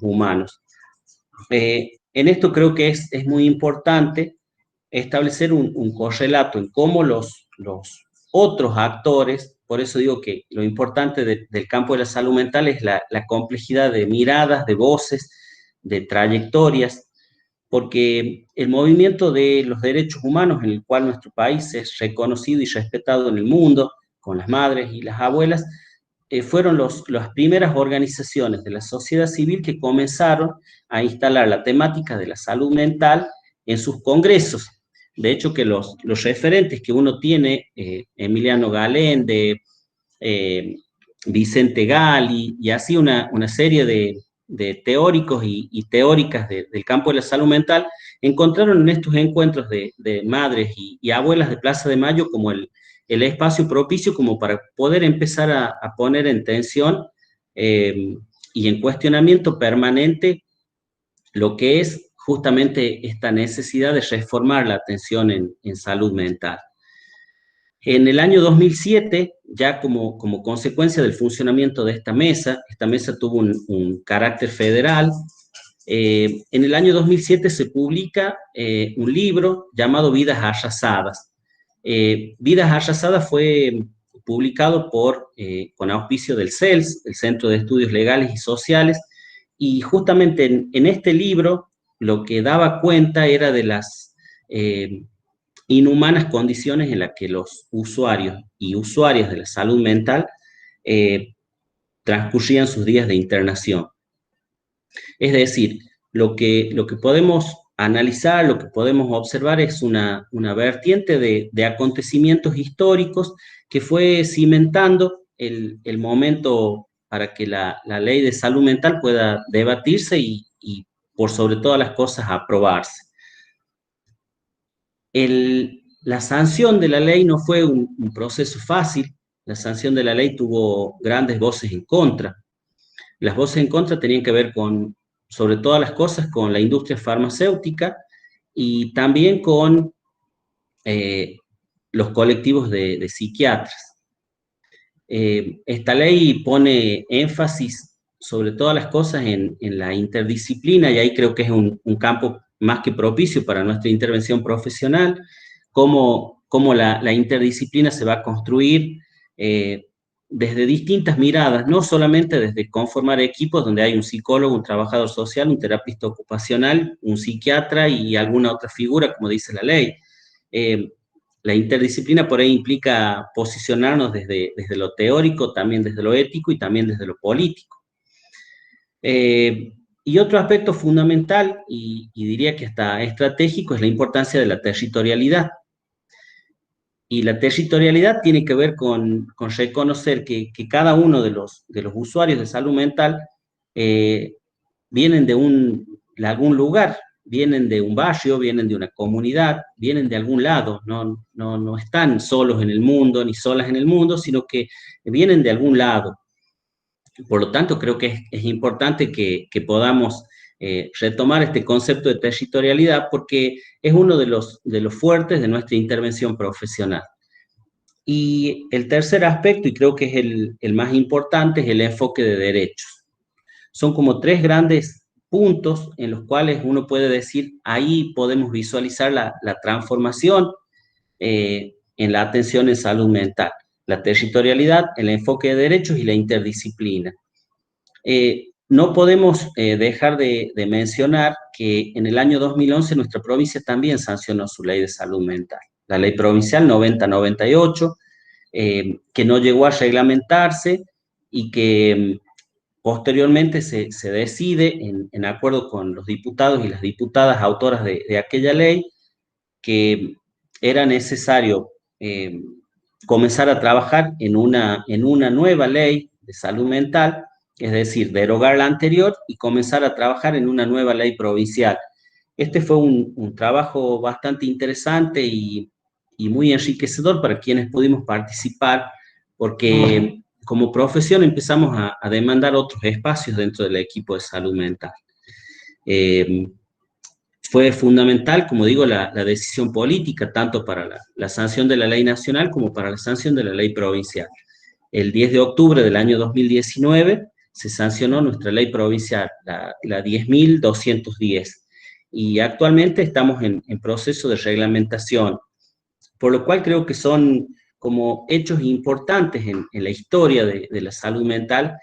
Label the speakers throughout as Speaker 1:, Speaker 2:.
Speaker 1: humanos. En esto creo que es muy importante establecer un correlato en cómo los otros actores, por eso digo que lo importante del campo de la salud mental es la complejidad de miradas, de voces, de trayectorias, porque el movimiento de los derechos humanos en el cual nuestro país es reconocido y respetado en el mundo, con las madres y las abuelas, fueron las primeras organizaciones de la sociedad civil que comenzaron a instalar la temática de la salud mental en sus congresos. De hecho, que los referentes que uno tiene, Emiliano Galende, Vicente Gali, y así una serie de teóricos y teóricas del campo de la salud mental, encontraron en estos encuentros de madres y abuelas de Plaza de Mayo como el espacio propicio como para poder empezar a poner en tensión y en cuestionamiento permanente lo que es justamente esta necesidad de reformar la atención en salud mental. En el año 2007, ya como consecuencia del funcionamiento de esta mesa tuvo un carácter federal. En el año 2007 se publica un libro llamado Vidas Arrasadas. Vidas Arrasadas fue publicado con auspicio del CELS, el Centro de Estudios Legales y Sociales, y justamente en este libro lo que daba cuenta era de las inhumanas condiciones en las que los usuarios y usuarias de la salud mental transcurrían sus días de internación. Es decir, lo que podemos analizar, lo que podemos observar es una vertiente de acontecimientos históricos que fue cimentando el momento para que la ley de salud mental pueda debatirse y por sobre todas las cosas, aprobarse. La sanción de la ley no fue un proceso fácil. La sanción de la ley tuvo grandes voces en contra. Las voces en contra tenían que ver sobre todas las cosas, con la industria farmacéutica y también con los colectivos de psiquiatras. Esta ley pone énfasis sobre todas las cosas en la interdisciplina, y ahí creo que es un campo más que propicio para nuestra intervención profesional, cómo la interdisciplina se va a construir desde distintas miradas, no solamente desde conformar equipos donde hay un psicólogo, un trabajador social, un terapista ocupacional, un psiquiatra y alguna otra figura, como dice la ley. La interdisciplina por ahí implica posicionarnos desde lo teórico, también desde lo ético y también desde lo político. Y otro aspecto fundamental, y diría que hasta estratégico, es la importancia de la territorialidad. Y la territorialidad tiene que ver con reconocer que cada uno de los usuarios de salud mental vienen de algún lugar, vienen de un barrio, vienen de una comunidad, vienen de algún lado, no están solos en el mundo, ni solas en el mundo, sino que vienen de algún lado. Por lo tanto, creo que es importante que podamos retomar este concepto de territorialidad, porque es uno de los fuertes de nuestra intervención profesional. Y el tercer aspecto, y creo que es el más importante, es el enfoque de derechos. Son como tres grandes puntos en los cuales uno puede decir, ahí podemos visualizar la transformación en la atención en salud mental. La territorialidad, el enfoque de derechos y la interdisciplina. No podemos dejar de mencionar que en el año 2011 nuestra provincia también sancionó su ley de salud mental, la ley provincial 9098, que no llegó a reglamentarse y que posteriormente se decide, en acuerdo con los diputados y las diputadas autoras de aquella ley, que era necesario comenzar a trabajar en una nueva ley de salud mental, es decir, derogar la anterior y comenzar a trabajar en una nueva ley provincial. Este fue un trabajo bastante interesante y muy enriquecedor para quienes pudimos participar, porque como profesión empezamos a demandar otros espacios dentro del equipo de salud mental. Fue fundamental, como digo, la decisión política, tanto para la sanción de la ley nacional como para la sanción de la ley provincial. El 10 de octubre del año 2019 se sancionó nuestra ley provincial, la 10.210, y actualmente estamos en proceso de reglamentación, por lo cual creo que son como hechos importantes en la historia de la salud mental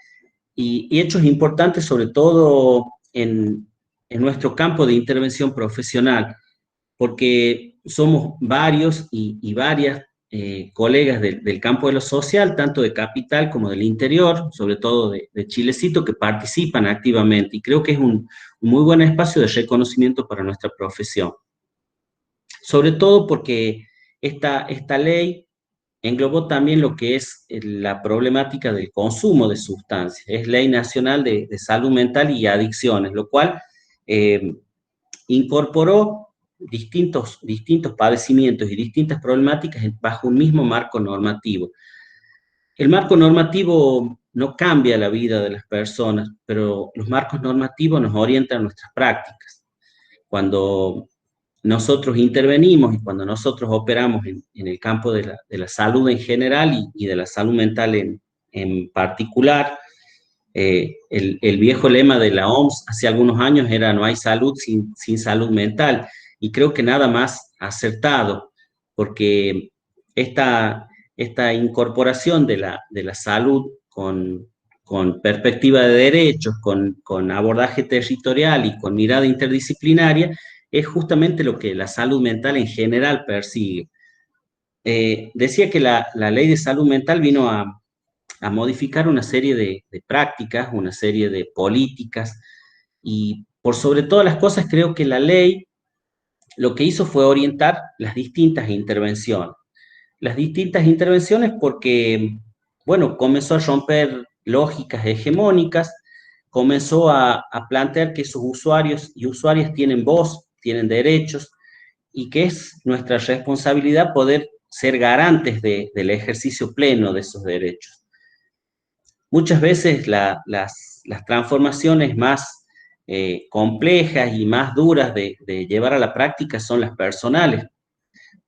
Speaker 1: y hechos importantes sobre todo en nuestro campo de intervención profesional, porque somos varios y varias colegas del campo de lo social, tanto de capital como del interior, sobre todo de Chilecito, que participan activamente, y creo que es un muy buen espacio de reconocimiento para nuestra profesión. Sobre todo porque esta ley englobó también lo que es la problemática del consumo de sustancias. Es Ley Nacional de Salud Mental y Adicciones, lo cual eh, incorporó distintos padecimientos y distintas problemáticas bajo un mismo marco normativo. El marco normativo no cambia la vida de las personas, pero los marcos normativos nos orientan a nuestras prácticas. Cuando nosotros intervenimos y cuando nosotros operamos en el campo de la salud en general y de la salud mental en particular, el viejo lema de la OMS hace algunos años era no hay salud sin salud mental, y creo que nada más acertado, porque esta incorporación de la salud con perspectiva de derechos, con abordaje territorial y con mirada interdisciplinaria, es justamente lo que la salud mental en general persigue. Decía que la ley de salud mental vino a modificar una serie de prácticas, una serie de políticas, y por sobre todas las cosas creo que la ley lo que hizo fue orientar las distintas intervenciones. Las distintas intervenciones porque, bueno, comenzó a romper lógicas hegemónicas, comenzó a plantear que esos usuarios y usuarias tienen voz, tienen derechos, y que es nuestra responsabilidad poder ser garantes del ejercicio pleno de esos derechos. Muchas veces las transformaciones más complejas y más duras de llevar a la práctica son las personales,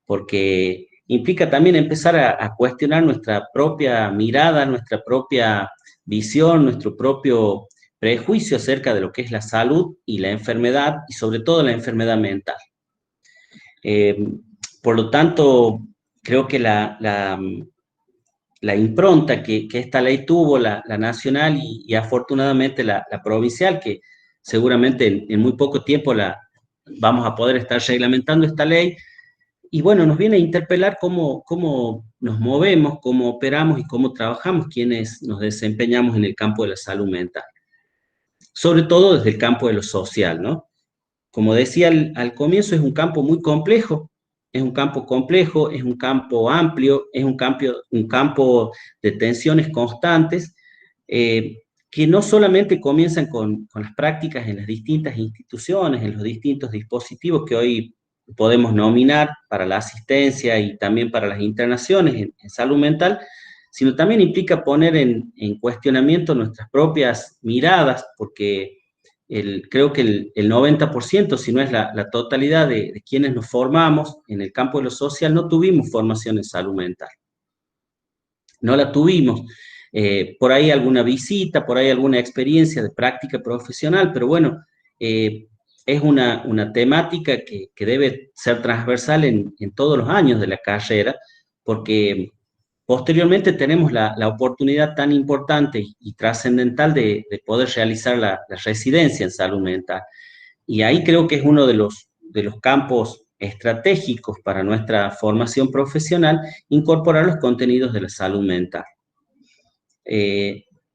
Speaker 1: porque implica también empezar a cuestionar nuestra propia mirada, nuestra propia visión, nuestro propio prejuicio acerca de lo que es la salud y la enfermedad, y sobre todo la enfermedad mental. Eh, por lo tanto, creo que la impronta que esta ley tuvo, la nacional y afortunadamente la provincial, que seguramente en muy poco tiempo vamos a poder estar reglamentando esta ley, y bueno, nos viene a interpelar cómo nos movemos, cómo operamos y cómo trabajamos quienes nos desempeñamos en el campo de la salud mental, sobre todo desde el campo de lo social, ¿no? Como decía al comienzo, es un campo muy complejo, es un campo complejo, es un campo amplio, es un campo de tensiones constantes, que no solamente comienzan con las prácticas en las distintas instituciones, en los distintos dispositivos que hoy podemos nominar para la asistencia y también para las internaciones en salud mental, sino también implica poner en cuestionamiento nuestras propias miradas, porque creo que el 90%, si no es la totalidad de quienes nos formamos en el campo de lo social, no tuvimos formación en salud mental. No la tuvimos. Por ahí alguna visita, por ahí alguna experiencia de práctica profesional, pero bueno, es una temática que debe ser transversal en todos los años de la carrera, porque posteriormente tenemos la oportunidad tan importante y trascendental de poder realizar la residencia en salud mental. Y ahí creo que es uno de los campos estratégicos para nuestra formación profesional, incorporar los contenidos de la salud mental.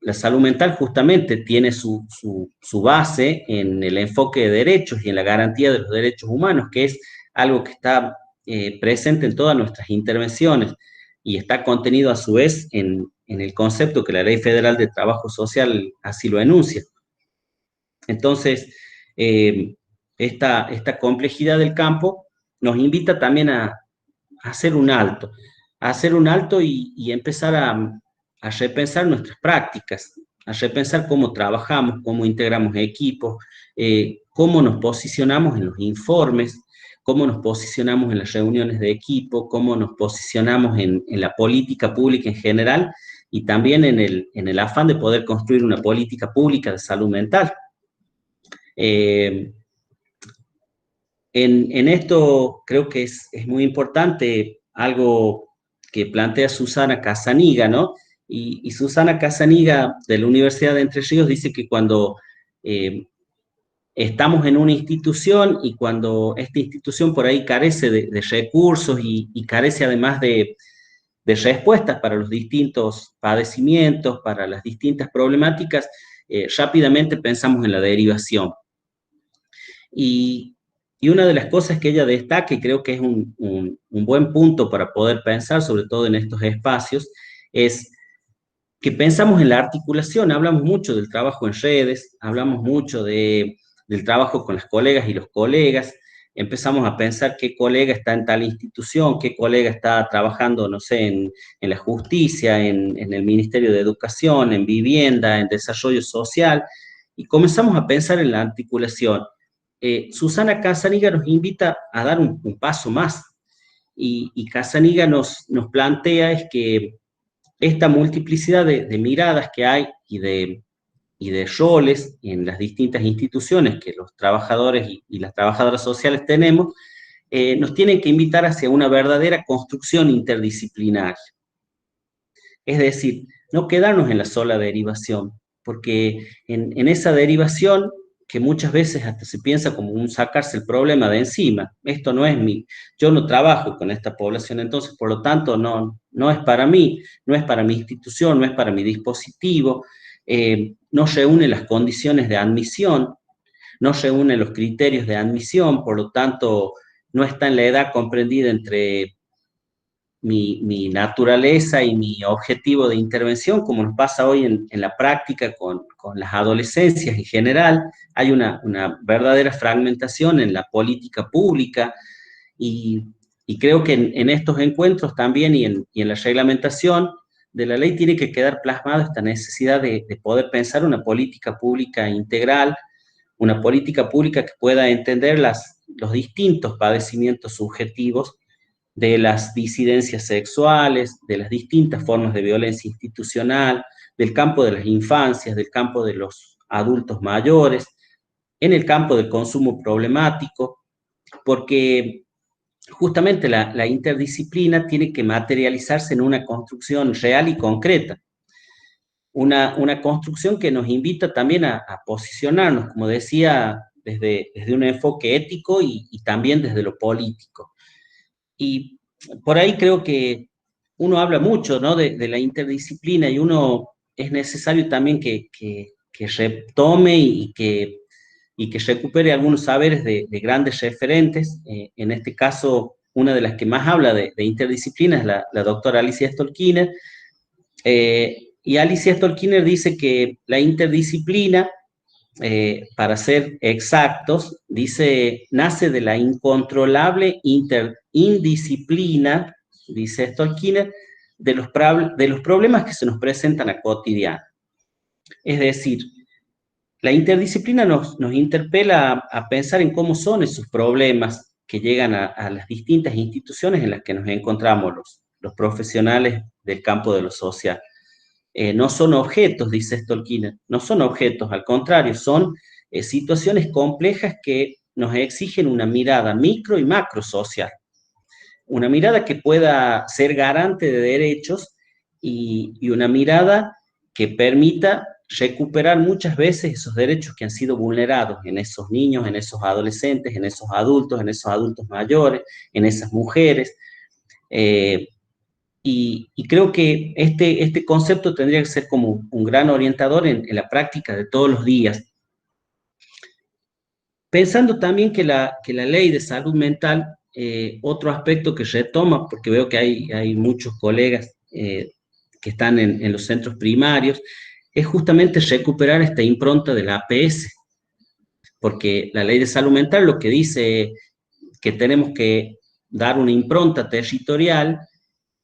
Speaker 1: La salud mental justamente tiene su base en el enfoque de derechos y en la garantía de los derechos humanos, que es algo que está presente en todas nuestras intervenciones y está contenido a su vez en el concepto que la Ley Federal de Trabajo Social así lo enuncia. Entonces, esta complejidad del campo nos invita también a hacer un alto, y empezar a repensar nuestras prácticas, a repensar cómo trabajamos, cómo integramos equipos, cómo nos posicionamos en los informes, cómo nos posicionamos en las reuniones de equipo, cómo nos posicionamos en la política pública en general, y también en el afán de poder construir una política pública de salud mental. En esto creo que es muy importante algo que plantea Susana Casaniga, ¿no? Y Susana Casaniga de la Universidad de Entre Ríos dice que cuando eh, estamos en una institución y cuando esta institución por ahí carece de recursos y carece además de respuestas para los distintos padecimientos, para las distintas problemáticas, rápidamente pensamos en la derivación. Y, y una de las cosas que ella destaca, y creo que es un buen punto para poder pensar, sobre todo en estos espacios, es que pensamos en la articulación. Hablamos mucho del trabajo en redes, hablamos mucho del trabajo con las colegas y los colegas, empezamos a pensar qué colega está en tal institución, qué colega está trabajando, no sé, en la justicia, en el Ministerio de Educación, en vivienda, en desarrollo social, y comenzamos a pensar en la articulación. Susana Casaniga nos invita a dar un paso más, y Casaniga nos plantea es que esta multiplicidad de miradas que hay y de roles en las distintas instituciones que los trabajadores y las trabajadoras sociales tenemos, nos tienen que invitar hacia una verdadera construcción interdisciplinaria. Es decir, no quedarnos en la sola derivación, porque en esa derivación, que muchas veces hasta se piensa como un sacarse el problema de encima, esto no es yo no trabajo con esta población, entonces por lo tanto no es para mí, no es para mi institución, no es para mi dispositivo, no reúne las condiciones de admisión, no reúne los criterios de admisión, por lo tanto no está en la edad comprendida entre mi naturaleza y mi objetivo de intervención, como nos pasa hoy en la práctica con las adolescencias en general. Hay una verdadera fragmentación en la política pública y creo que en estos encuentros también y en la reglamentación de la ley tiene que quedar plasmada esta necesidad de poder pensar una política pública integral, una política pública que pueda entender los distintos padecimientos subjetivos de las disidencias sexuales, de las distintas formas de violencia institucional, del campo de las infancias, del campo de los adultos mayores, en el campo del consumo problemático, porque justamente la interdisciplina tiene que materializarse en una construcción real y concreta. Una construcción que nos invita también a posicionarnos, como decía, desde un enfoque ético y también desde lo político. Y por ahí creo que uno habla mucho, ¿no? de la interdisciplina y uno es necesario también que retome y que recupere algunos saberes de grandes referentes. En este caso, una de las que más habla de interdisciplina es la doctora Alicia Stolkiner. Y Alicia Stolkiner dice que la interdisciplina, para ser exactos, dice, nace de la incontrolable indisciplina, dice Stolkiner, de los problemas que se nos presentan a cotidiano. Es decir, la interdisciplina nos interpela a pensar en cómo son esos problemas que llegan a las distintas instituciones en las que nos encontramos los profesionales del campo de lo social. No son objetos, dice Stolkiner, no son objetos, al contrario, son situaciones complejas que nos exigen una mirada micro y macro social, una mirada que pueda ser garante de derechos y una mirada que permita recuperar muchas veces esos derechos que han sido vulnerados en esos niños, en esos adolescentes, en esos adultos mayores, en esas mujeres. Y creo que este concepto tendría que ser como un gran orientador en la práctica de todos los días. Pensando también que que la ley de salud mental, otro aspecto que retoma, porque veo que hay muchos colegas que están en los centros primarios, es justamente recuperar esta impronta de la APS, porque la ley de salud mental lo que dice que tenemos que dar una impronta territorial,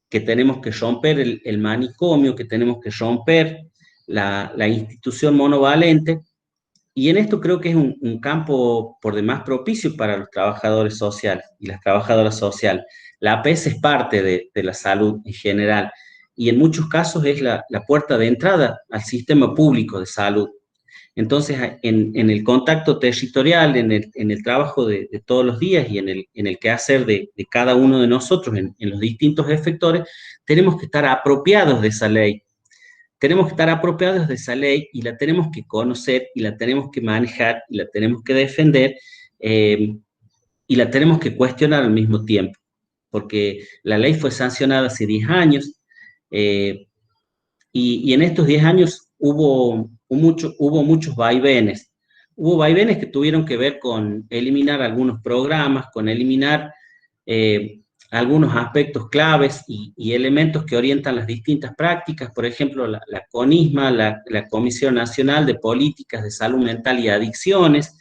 Speaker 1: que tenemos que romper el manicomio, que tenemos que romper la institución monovalente, y en esto creo que es un campo por demás propicio para los trabajadores sociales y las trabajadoras sociales. La APS es parte de la salud en general, y en muchos casos es la puerta de entrada al sistema público de salud. Entonces, en el contacto territorial, en el trabajo de todos los días y en el quehacer de cada uno de nosotros, en los distintos efectores, tenemos que estar apropiados de esa ley. Tenemos que estar apropiados de esa ley y la tenemos que conocer y la tenemos que manejar y la tenemos que defender y la tenemos que cuestionar al mismo tiempo, porque la ley fue sancionada hace 10 años. eh, y en estos 10 años hubo muchos vaivenes. Hubo vaivenes que tuvieron que ver con eliminar algunos programas, con eliminar eh, algunos aspectos claves y elementos que orientan las distintas prácticas, por ejemplo, la CONISMA, la Comisión Nacional de Políticas de Salud Mental y Adicciones,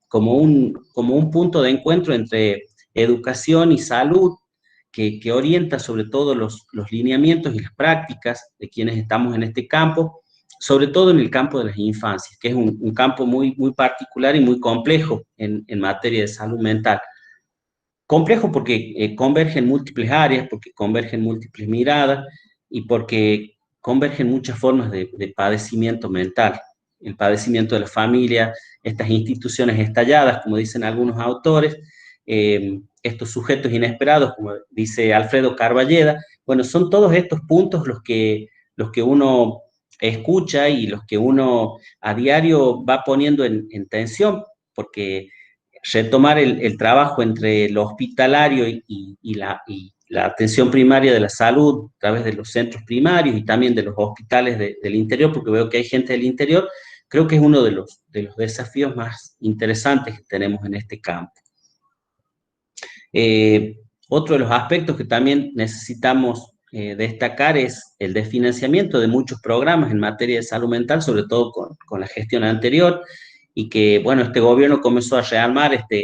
Speaker 1: como un punto de encuentro entre educación y salud, que orienta sobre todo los lineamientos y las prácticas de quienes estamos en este campo, sobre todo en el campo de las infancias, que es un campo muy particular y muy complejo en materia de salud mental. Complejo porque convergen múltiples áreas, porque convergen múltiples miradas y porque convergen muchas formas de padecimiento mental. El padecimiento de la familia, estas instituciones estalladas, como dicen algunos autores, estos sujetos inesperados, como dice Alfredo Carballeda. Bueno, son todos estos puntos los que uno escucha y los que uno a diario va poniendo en tensión, porque retomar el trabajo entre lo hospitalario y la atención primaria de la salud a través de los centros primarios y también de los hospitales del interior, porque veo que hay gente del interior, creo que es uno de los desafíos más interesantes que tenemos en este campo. Otro de los aspectos que también necesitamos destacar es el desfinanciamiento de muchos programas en materia de salud mental, sobre todo con la gestión anterior, y que, bueno, este gobierno comenzó a rearmar esta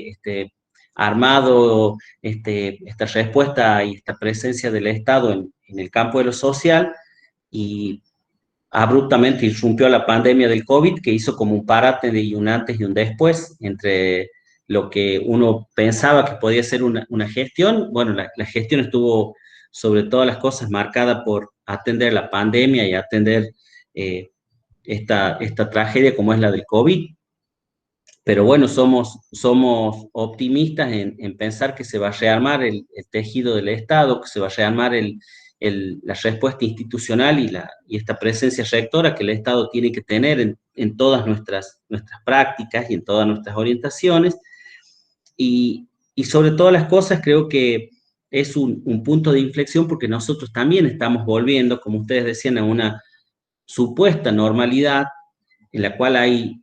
Speaker 1: respuesta y esta presencia del Estado en el campo de lo social, y abruptamente irrumpió la pandemia del COVID, que hizo como un parate de un antes y un después entre lo que uno pensaba que podía ser una gestión. Bueno, la gestión estuvo sobre todas las cosas marcada por atender la pandemia y atender esta tragedia como es la del COVID. Pero bueno, somos optimistas en pensar que se va a rearmar el tejido del Estado, que se va a rearmar la respuesta institucional y esta presencia rectora que el Estado tiene que tener en todas nuestras prácticas y en todas nuestras orientaciones. Y sobre todas las cosas creo que es un punto de inflexión porque nosotros también estamos volviendo, como ustedes decían, a una supuesta normalidad en la cual hay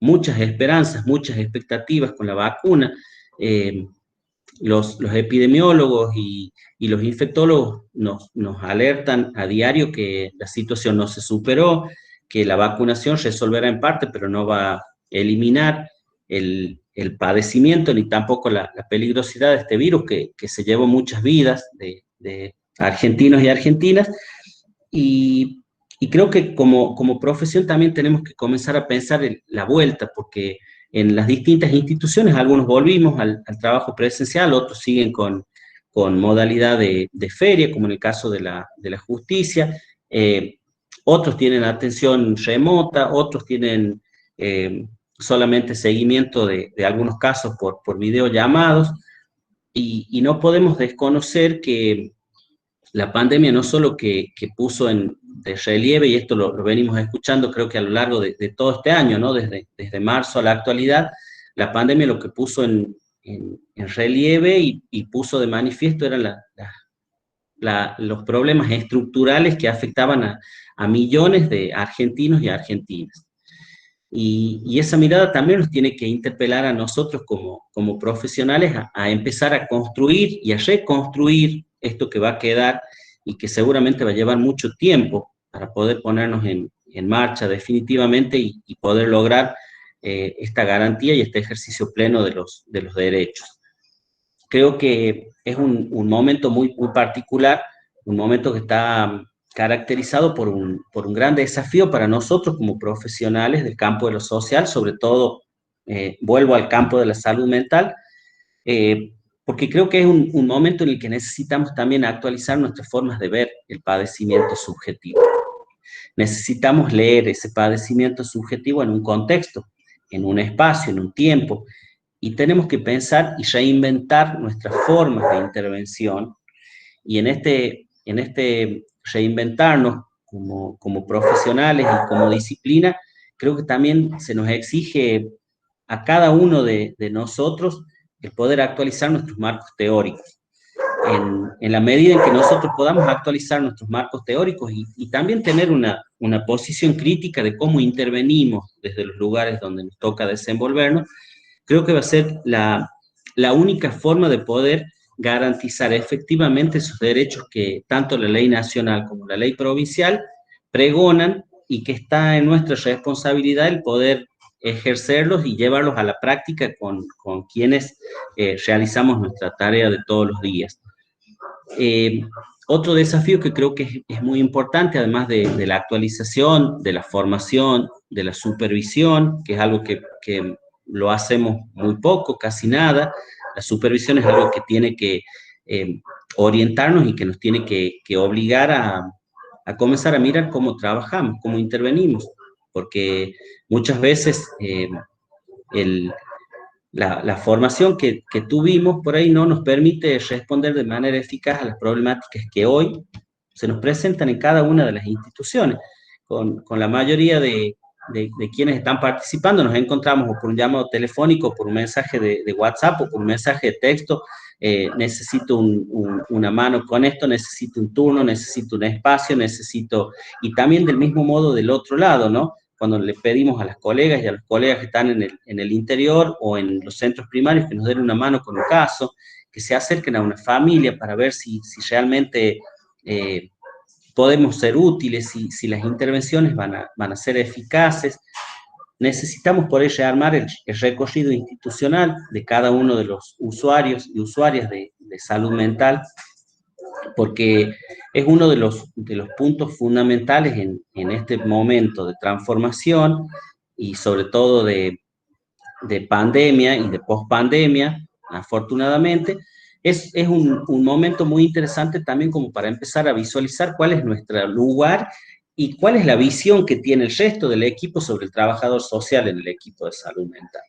Speaker 1: muchas esperanzas, muchas expectativas con la vacuna. Eh, los epidemiólogos y los infectólogos nos alertan a diario que la situación no se superó, que la vacunación resolverá en parte, pero no va a eliminar el padecimiento ni tampoco la peligrosidad de este virus que se llevó muchas vidas de argentinos y argentinas. Y creo que como profesión también tenemos que comenzar a pensar en la vuelta, porque en las distintas instituciones algunos volvimos al trabajo presencial, otros siguen con modalidad de feria, como en el caso de la justicia, otros tienen atención remota, otros tienen solamente seguimiento de algunos casos por videollamados, y no podemos desconocer que la pandemia no solo que puso de relieve, y esto lo venimos escuchando creo que a lo largo de todo este año, ¿no? Desde marzo a la actualidad, la pandemia lo que puso en relieve y puso de manifiesto eran los problemas estructurales que afectaban a millones de argentinos y argentinas. Y esa mirada también nos tiene que interpelar a nosotros como profesionales a empezar a construir y a reconstruir esto que va a quedar y que seguramente va a llevar mucho tiempo para poder ponernos en marcha definitivamente y poder lograr esta garantía y este ejercicio pleno de los derechos. Creo que es un momento muy particular, un momento que está caracterizado por un gran desafío para nosotros como profesionales del campo de lo social, sobre todo, vuelvo al campo de la salud mental, porque creo que es un momento en el que necesitamos también actualizar nuestras formas de ver el padecimiento subjetivo. Necesitamos leer ese padecimiento subjetivo en un contexto, en un espacio, en un tiempo, y tenemos que pensar y reinventar nuestras formas de intervención, y en este reinventarnos como profesionales y como disciplina, creo que también se nos exige a cada uno de nosotros el poder actualizar nuestros marcos teóricos. En la medida en que nosotros podamos actualizar nuestros marcos teóricos y también tener una posición crítica de cómo intervenimos desde los lugares donde nos toca desenvolvernos, creo que va a ser la única forma de poder garantizar efectivamente esos derechos que tanto la ley nacional como la ley provincial pregonan, y que está en nuestra responsabilidad el poder ejercerlos y llevarlos a la práctica con quienes realizamos nuestra tarea de todos los días. Eh, Otro desafío que creo que es muy importante, además de la actualización, de la formación, de la supervisión, que es algo que lo hacemos muy poco, casi nada. La supervisión es algo que tiene que eh, orientarnos y que nos tiene que obligar a comenzar a mirar cómo trabajamos, cómo intervenimos, porque muchas veces el, la formación que tuvimos por ahí no nos permite responder de manera eficaz a las problemáticas que hoy se nos presentan en cada una de las instituciones. Con la mayoría de quienes están participando nos encontramos o por un llamado telefónico, o por un mensaje de WhatsApp, o por un mensaje de texto. Necesito una mano con esto, necesito un turno, necesito un espacio, necesito... Y también del mismo modo del otro lado, ¿no? Cuando le pedimos a las colegas y a los colegas que están en el interior o en los centros primarios que nos den una mano con un caso, que se acerquen a una familia para ver si realmente podemos ser útiles, si las intervenciones van a ser eficaces. Necesitamos por ello armar el recorrido institucional de cada uno de los usuarios y usuarias de salud mental, porque es uno de los puntos fundamentales en este momento de transformación y sobre todo de pandemia y de pospandemia, afortunadamente. Es un momento muy interesante también como para empezar a visualizar cuál es nuestro lugar y cuál es la visión que tiene el resto del equipo sobre el trabajador social en el equipo de salud mental.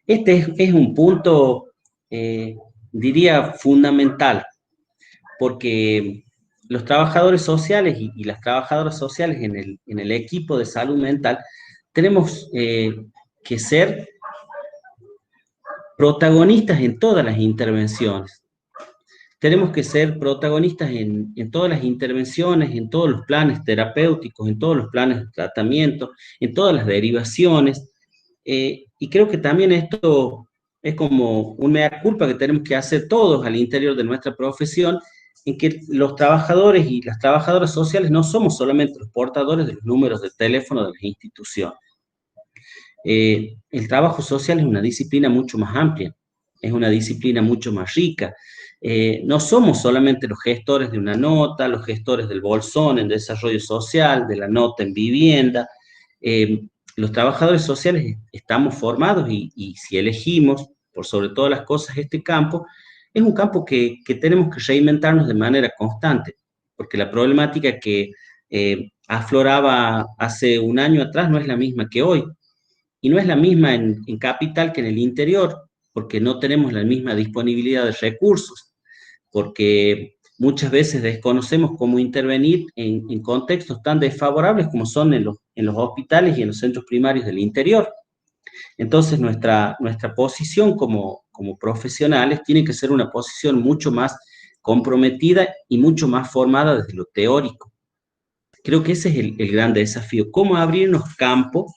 Speaker 1: Este es un punto, diría, fundamental, porque los trabajadores sociales y las trabajadoras sociales en el equipo de salud mental tenemos que ser protagonistas en todas las intervenciones. Tenemos que ser protagonistas en todas las intervenciones, en todos los planes terapéuticos, en todos los planes de tratamiento, en todas las derivaciones. Y creo que también esto es como un mea culpa que tenemos que hacer todos al interior de nuestra profesión, en que los trabajadores y las trabajadoras sociales no somos solamente los portadores de los números de teléfono de las instituciones. El trabajo social es una disciplina mucho más amplia, es una disciplina mucho más rica. No somos solamente los gestores de una nota, los gestores del bolsón en desarrollo social, de la nota en vivienda. Los trabajadores sociales estamos formados y si elegimos, por sobre todas las cosas, este campo, es un campo que tenemos que reinventarnos de manera constante, porque la problemática que afloraba hace un año atrás no es la misma que hoy. Y no es la misma en capital que en el interior, porque no tenemos la misma disponibilidad de recursos, porque muchas veces desconocemos cómo intervenir en contextos tan desfavorables como son en los hospitales y en los centros primarios del interior. Entonces, nuestra posición como profesionales tiene que ser una posición mucho más comprometida y mucho más formada desde lo teórico. Creo que ese es el gran desafío, cómo abrirnos campo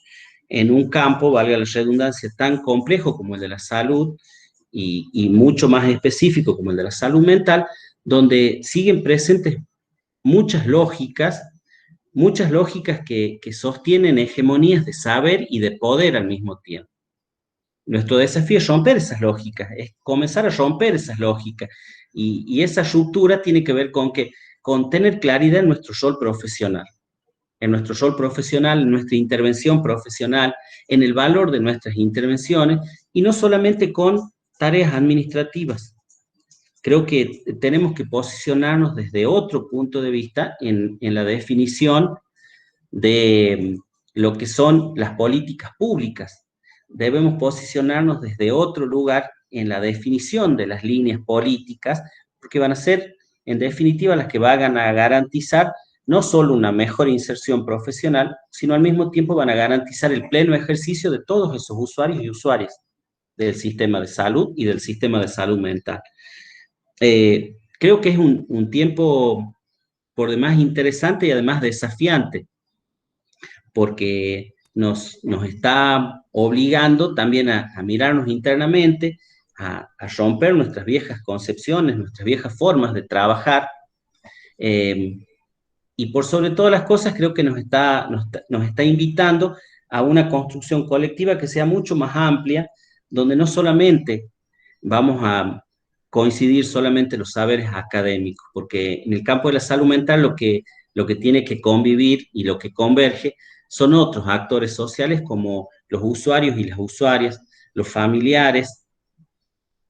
Speaker 1: en un campo, valga la redundancia, tan complejo como el de la salud y mucho más específico como el de la salud mental, donde siguen presentes muchas lógicas que sostienen hegemonías de saber y de poder al mismo tiempo. Nuestro desafío es romper esas lógicas, es comenzar a romper esas lógicas. Y esa ruptura tiene que ver con tener claridad en nuestro rol profesional, en nuestra intervención profesional, en el valor de nuestras intervenciones, y no solamente con tareas administrativas, creo que tenemos que posicionarnos desde otro punto de vista en la definición de lo que son las políticas públicas. Debemos posicionarnos desde otro lugar en la definición de las líneas políticas, porque van a ser, en definitiva, las que van a garantizar no solo una mejor inserción profesional, sino al mismo tiempo van a garantizar el pleno ejercicio de todos esos usuarios y usuarias del sistema de salud y del sistema de salud mental. Creo que es un tiempo por demás interesante y además desafiante, porque nos está obligando también a mirarnos internamente, a romper nuestras viejas concepciones, nuestras viejas formas de trabajar, y por sobre todas las cosas creo que nos está invitando a una construcción colectiva que sea mucho más amplia, donde no solamente vamos a coincidir solamente los saberes académicos, porque en el campo de la salud mental lo que tiene que convivir y lo que converge son otros actores sociales como los usuarios y las usuarias, los familiares,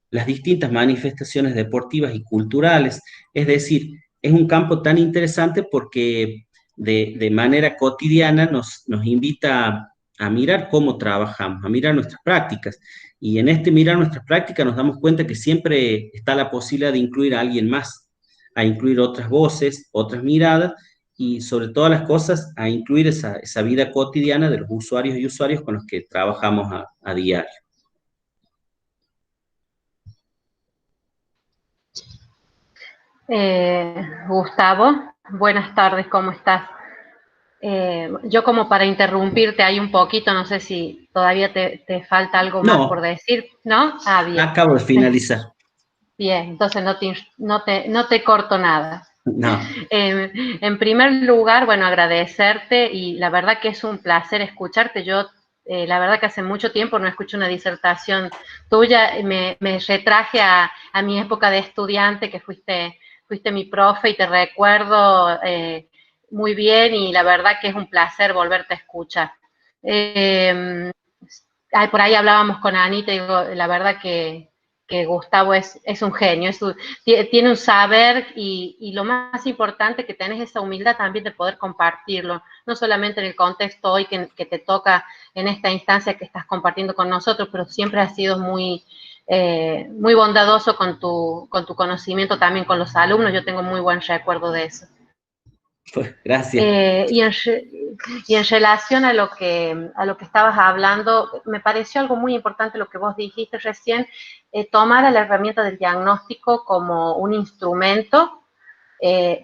Speaker 1: las distintas manifestaciones deportivas y culturales. Es decir, es un campo tan interesante porque de manera cotidiana nos invita a mirar cómo trabajamos, a mirar nuestras prácticas. Y en este mirar nuestras prácticas nos damos cuenta que siempre está la posibilidad de incluir a alguien más, a incluir otras voces, otras miradas y sobre todas las cosas a incluir esa vida cotidiana de los usuarios y usuarios con los que trabajamos a diario.
Speaker 2: Gustavo, buenas tardes, ¿cómo estás? Yo como para interrumpirte ahí un poquito, no sé si todavía te falta algo más por
Speaker 1: No,
Speaker 2: decir, ¿no? Ah, bien.
Speaker 1: acabo de finalizar.
Speaker 2: Bien, entonces no te corto nada.
Speaker 1: No,
Speaker 2: En primer lugar, bueno, agradecerte y la verdad que es un placer escucharte. Yo, la verdad que hace mucho tiempo no escucho una disertación tuya. Me retraje a mi época de estudiante, que fuiste mi profe y te recuerdo muy bien y la verdad que es un placer volverte a escuchar. Por ahí hablábamos con Anita y digo, la verdad que Gustavo es un genio, tiene un saber y lo más importante que tenés esa humildad también de poder compartirlo, no solamente en el contexto hoy que te toca en esta instancia que estás compartiendo con nosotros, pero siempre has sido muy bondadoso con tu conocimiento también con los alumnos. Yo tengo muy buen recuerdo de eso.
Speaker 1: pues gracias.
Speaker 2: Y en relación a lo que estabas hablando, me pareció algo muy importante lo que vos dijiste recién, tomar a la herramienta del diagnóstico como un instrumento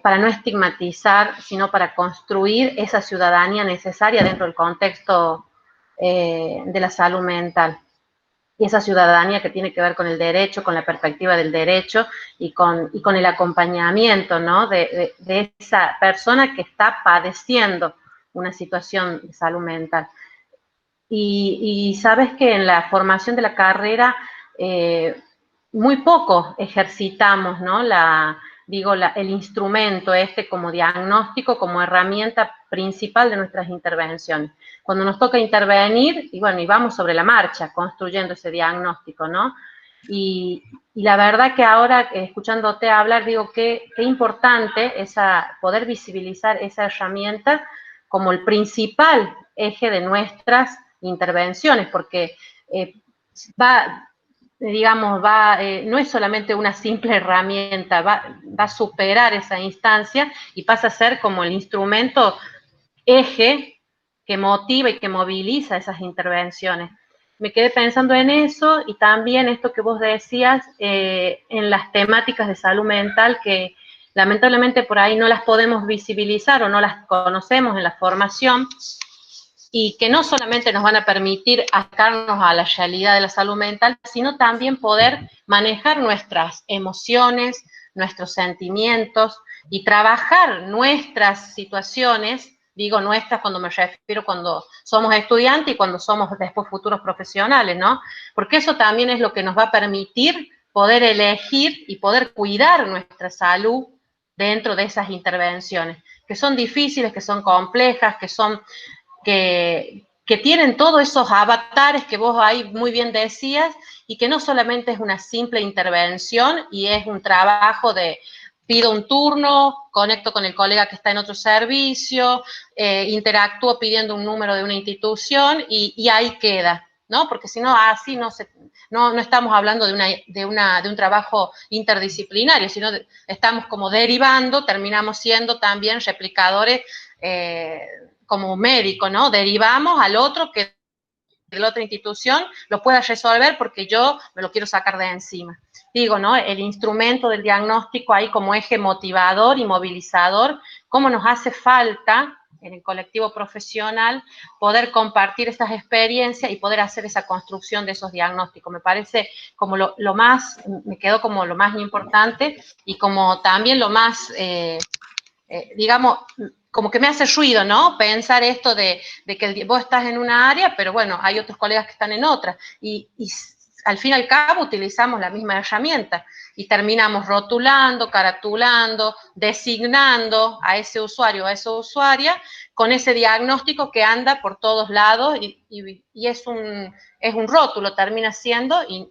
Speaker 2: para no estigmatizar, sino para construir esa ciudadanía necesaria dentro del contexto de la salud mental. Y esa ciudadanía que tiene que ver con el derecho, con la perspectiva del derecho y con el acompañamiento, ¿no? de esa persona que está padeciendo una situación de salud mental. Y sabes que en la formación de la carrera muy poco ejercitamos, ¿no? El instrumento este como diagnóstico, como herramienta principal de nuestras intervenciones. Cuando nos toca intervenir, y bueno, y vamos sobre la marcha, construyendo ese diagnóstico, ¿no? Y la verdad que ahora, escuchándote hablar, digo qué importante poder visibilizar esa herramienta como el principal eje de nuestras intervenciones, porque no es solamente una simple herramienta, va a superar esa instancia y pasa a ser como el instrumento eje que motiva y que moviliza esas intervenciones. Me quedé pensando en eso y también esto que vos decías en las temáticas de salud mental que lamentablemente por ahí no las podemos visibilizar o no las conocemos en la formación y que no solamente nos van a permitir acercarnos a la realidad de la salud mental, sino también poder manejar nuestras emociones, nuestros sentimientos y trabajar nuestras situaciones. Digo nuestras cuando me refiero cuando somos estudiantes y cuando somos después futuros profesionales, ¿no? Porque eso también es lo que nos va a permitir poder elegir y poder cuidar nuestra salud dentro de esas intervenciones, que son difíciles, que son complejas, que que tienen todos esos avatares que vos ahí muy bien decías, y que no solamente es una simple intervención y es un trabajo de pido un turno, conecto con el colega que está en otro servicio, interactúo pidiendo un número de una institución y ahí queda, ¿no? Porque si no, así no estamos hablando de un trabajo interdisciplinario, sino estamos como derivando, terminamos siendo también replicadores como médico, ¿no? Derivamos al otro que de la otra institución lo pueda resolver porque yo me lo quiero sacar de encima. Digo, ¿no? El instrumento del diagnóstico ahí como eje motivador y movilizador, cómo nos hace falta en el colectivo profesional poder compartir estas experiencias y poder hacer esa construcción de esos diagnósticos. Me parece como lo más, me quedó como lo más importante y como también lo más, digamos, como que me hace ruido, ¿no? Pensar esto de que vos estás en una área, pero bueno, hay otros colegas que están en otra. Y al fin y al cabo utilizamos la misma herramienta y terminamos rotulando, caratulando, designando a ese usuario o a esa usuaria con ese diagnóstico que anda por todos lados y es un rótulo, termina siendo y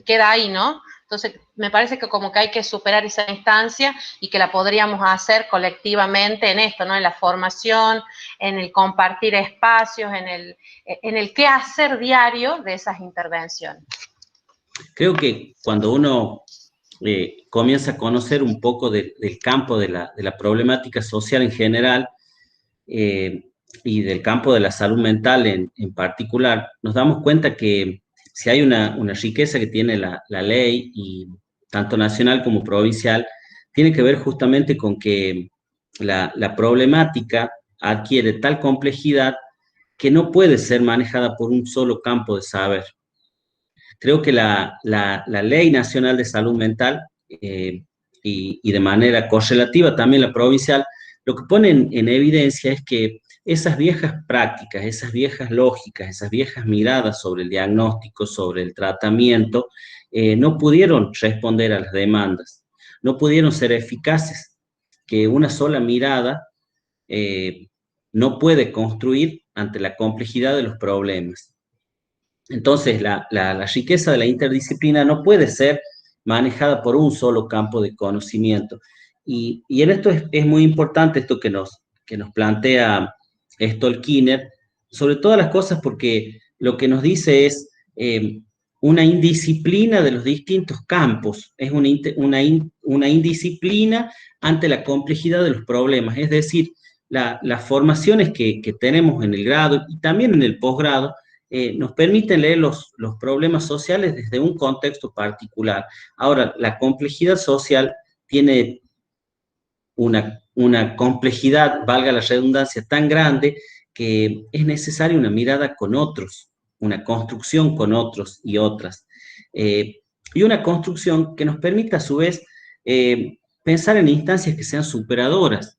Speaker 2: queda ahí, ¿no? Entonces, me parece que como que hay que superar esa instancia y que la podríamos hacer colectivamente en esto, ¿no? En la formación, en el compartir espacios, en el qué hacer diario de esas intervenciones.
Speaker 1: Creo que cuando uno comienza a conocer un poco del campo de la problemática social en general y del campo de la salud mental en particular, nos damos cuenta que si hay una riqueza que tiene la ley, y tanto nacional como provincial, tiene que ver justamente con que la problemática adquiere tal complejidad que no puede ser manejada por un solo campo de saber. Creo que la Ley Nacional de Salud Mental y de manera correlativa también la provincial, lo que ponen en evidencia es que esas viejas prácticas, esas viejas lógicas, esas viejas miradas sobre el diagnóstico, sobre el tratamiento, no pudieron responder a las demandas, no pudieron ser eficaces, que una sola mirada no puede construir ante la complejidad de los problemas. Entonces, la riqueza de la interdisciplina no puede ser manejada por un solo campo de conocimiento. Y en esto es muy importante esto que nos plantea Stolkiner, sobre todas las cosas, porque lo que nos dice es una indisciplina de los distintos campos, es una indisciplina ante la complejidad de los problemas, es decir, las formaciones que tenemos en el grado y también en el posgrado, nos permiten leer los problemas sociales desde un contexto particular. Ahora, la complejidad social tiene una complejidad, valga la redundancia, tan grande que es necesaria una mirada con otros, una construcción con otros y otras. Y una construcción que nos permita a su vez pensar en instancias que sean superadoras.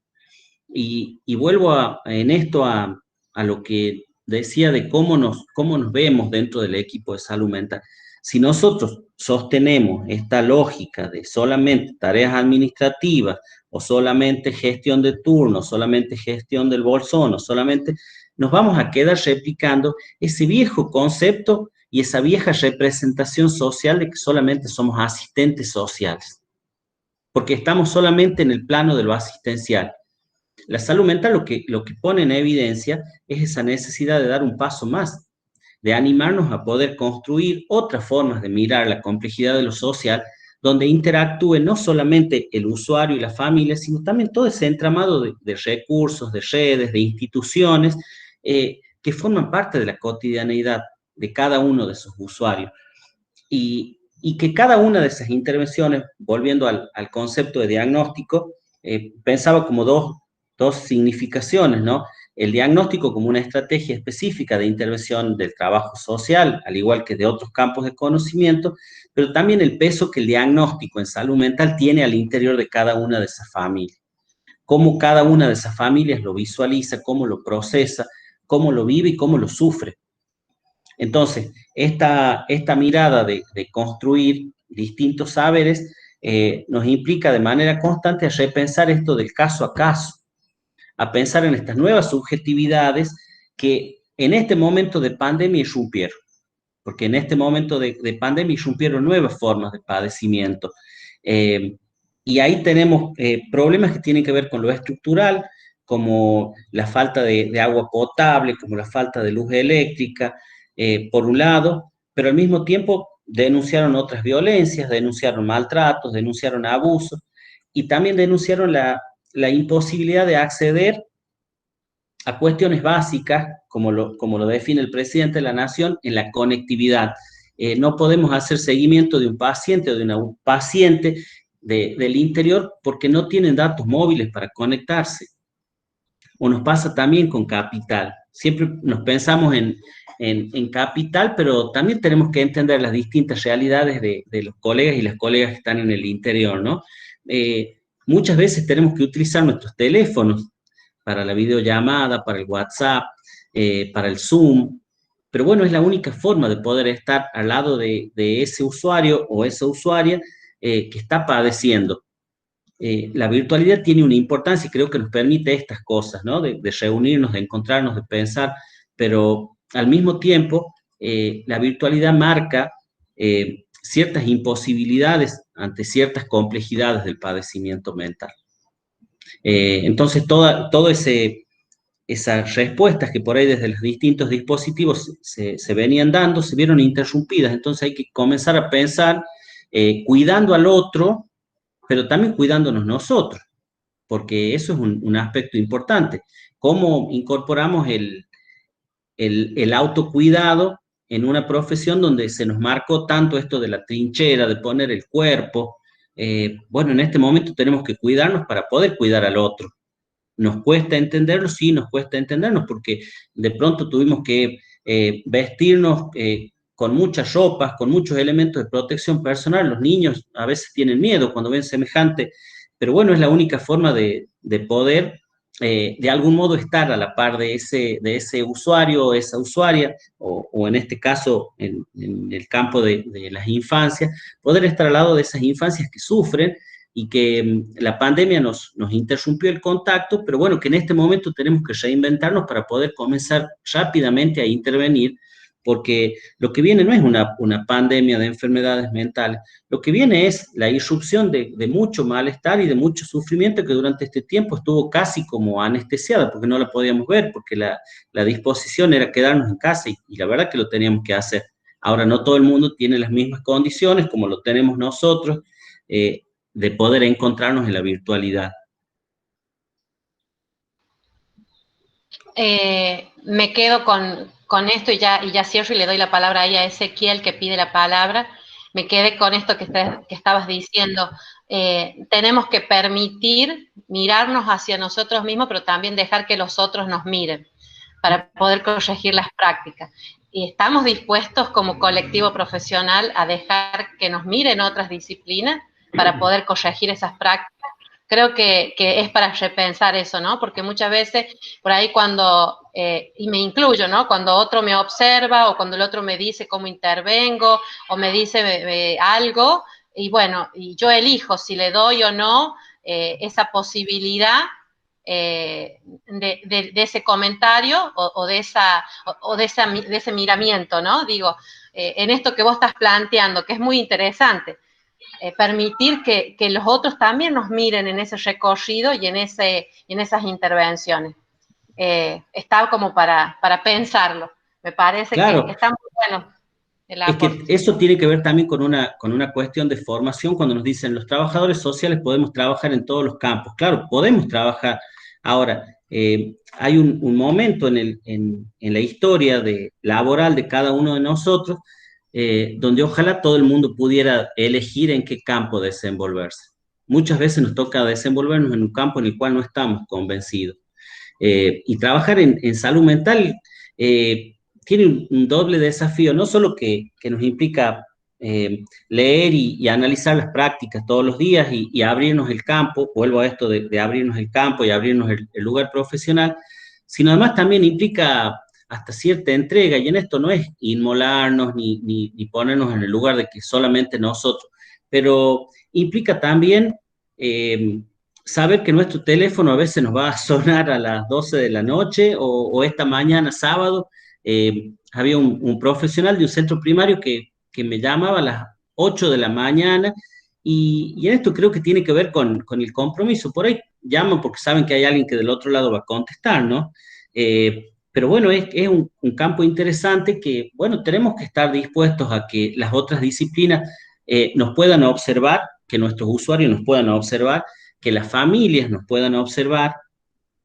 Speaker 1: Y vuelvo en esto a lo que decía de cómo nos vemos dentro del equipo de salud mental. Si nosotros sostenemos esta lógica de solamente tareas administrativas, o solamente gestión de turno, solamente gestión del bolsón, o solamente, nos vamos a quedar replicando ese viejo concepto y esa vieja representación social de que solamente somos asistentes sociales, porque estamos solamente en el plano de lo asistencial. La salud mental lo que pone en evidencia es esa necesidad de dar un paso más, de animarnos a poder construir otras formas de mirar la complejidad de lo social, donde interactúe no solamente el usuario y la familia, sino también todo ese entramado de recursos, de redes, de instituciones que forman parte de la cotidianeidad de cada uno de esos usuarios. Y que cada una de esas intervenciones, volviendo al concepto de diagnóstico, pensaba como dos significaciones, ¿no? El diagnóstico como una estrategia específica de intervención del trabajo social, al igual que de otros campos de conocimiento, pero también el peso que el diagnóstico en salud mental tiene al interior de cada una de esas familias. Cómo cada una de esas familias lo visualiza, cómo lo procesa, cómo lo vive y cómo lo sufre. Entonces, esta mirada de construir distintos saberes nos implica de manera constante repensar esto del caso a caso, a pensar en estas nuevas subjetividades que en este momento de pandemia irrumpieron, porque en este momento de pandemia irrumpieron nuevas formas de padecimiento. Eh, y ahí tenemos problemas que tienen que ver con lo estructural, como la falta de agua potable, como la falta de luz eléctrica, por un lado, pero al mismo tiempo denunciaron otras violencias, denunciaron maltratos, denunciaron abusos y también denunciaron la imposibilidad de acceder a cuestiones básicas, como lo define el presidente de la Nación, en la conectividad. No podemos hacer seguimiento de un paciente o de una paciente del interior porque no tienen datos móviles para conectarse. O nos pasa también con capital. Siempre nos pensamos en capital, pero también tenemos que entender las distintas realidades de los colegas y las colegas que están en el interior, ¿no? Muchas veces tenemos que utilizar nuestros teléfonos para la videollamada, para el WhatsApp, para el Zoom, pero bueno, es la única forma de poder estar al lado de ese usuario o esa usuaria que está padeciendo. La virtualidad tiene una importancia y creo que nos permite estas cosas, ¿no? De reunirnos, de encontrarnos, de pensar, pero al mismo tiempo la virtualidad marca ciertas imposibilidades ante ciertas complejidades del padecimiento mental. Entonces, todo esas respuestas que por ahí desde los distintos dispositivos se venían dando, se vieron interrumpidas. Entonces hay que comenzar a pensar cuidando al otro, pero también cuidándonos nosotros, porque eso es un aspecto importante. ¿Cómo incorporamos el autocuidado en una profesión donde se nos marcó tanto esto de la trinchera, de poner el cuerpo? Bueno, en este momento tenemos que cuidarnos para poder cuidar al otro. Nos cuesta entenderlo, sí, nos cuesta entendernos, porque de pronto tuvimos que vestirnos con muchas ropas, con muchos elementos de protección personal. Los niños a veces tienen miedo cuando ven semejante, pero bueno, es la única forma de poder de algún modo estar a la par de ese usuario o esa usuaria, o en este caso, en el campo de las infancias, poder estar al lado de esas infancias que sufren y que la pandemia nos interrumpió el contacto, pero bueno, que en este momento tenemos que reinventarnos para poder comenzar rápidamente a intervenir, porque lo que viene no es una pandemia de enfermedades mentales, lo que viene es la irrupción de mucho malestar y de mucho sufrimiento que durante este tiempo estuvo casi como anestesiada, porque no la podíamos ver, porque la disposición era quedarnos en casa y la verdad que lo teníamos que hacer. Ahora no todo el mundo tiene las mismas condiciones como lo tenemos nosotros, de poder encontrarnos en la virtualidad.
Speaker 2: Me quedo con esto y ya cierro y le doy la palabra ahí a Ezequiel que pide la palabra. Me quedé con esto que estabas diciendo. Tenemos que permitir mirarnos hacia nosotros mismos, pero también dejar que los otros nos miren para poder corregir las prácticas. Y estamos dispuestos como colectivo profesional a dejar que nos miren otras disciplinas para poder corregir esas prácticas. Creo que es para repensar eso, ¿no? Porque muchas veces por ahí cuando, y me incluyo, ¿no? Cuando otro me observa o cuando el otro me dice cómo intervengo o me dice algo, y bueno, y yo elijo si le doy o no esa posibilidad de ese comentario o de ese miramiento, ¿no? Digo, en esto que vos estás planteando, que es muy interesante, permitir que los otros también nos miren en ese recorrido y en esas intervenciones. Está como para pensarlo. Me parece
Speaker 1: Claro,
Speaker 2: que está muy bueno el
Speaker 1: es que
Speaker 2: aporte.
Speaker 1: eso tiene que ver también con una cuestión de formación cuando nos dicen los trabajadores sociales podemos trabajar en todos los campos. Claro, podemos trabajar. Ahora, hay un momento en la historia laboral de cada uno de nosotros donde ojalá todo el mundo pudiera elegir en qué campo desenvolverse. Muchas veces nos toca desenvolvernos en un campo en el cual no estamos convencidos. Y trabajar en salud mental tiene un doble desafío, no solo que nos implica leer y analizar las prácticas todos los días y abrirnos el campo, vuelvo a esto de abrirnos el campo y abrirnos el lugar profesional, sino además también implica hasta cierta entrega, y en esto no es inmolarnos ni ponernos en el lugar de que solamente nosotros, pero implica también saber que nuestro teléfono a veces nos va a sonar a las 12 de la noche o esta mañana sábado, había un profesional de un centro primario que me llamaba a las 8 de la mañana y en esto creo que tiene que ver con el compromiso. Por ahí llaman porque saben que hay alguien que del otro lado va a contestar, ¿no? Pero bueno, es un campo interesante que, bueno, tenemos que estar dispuestos a que las otras disciplinas nos puedan observar, que nuestros usuarios nos puedan observar, que las familias nos puedan observar,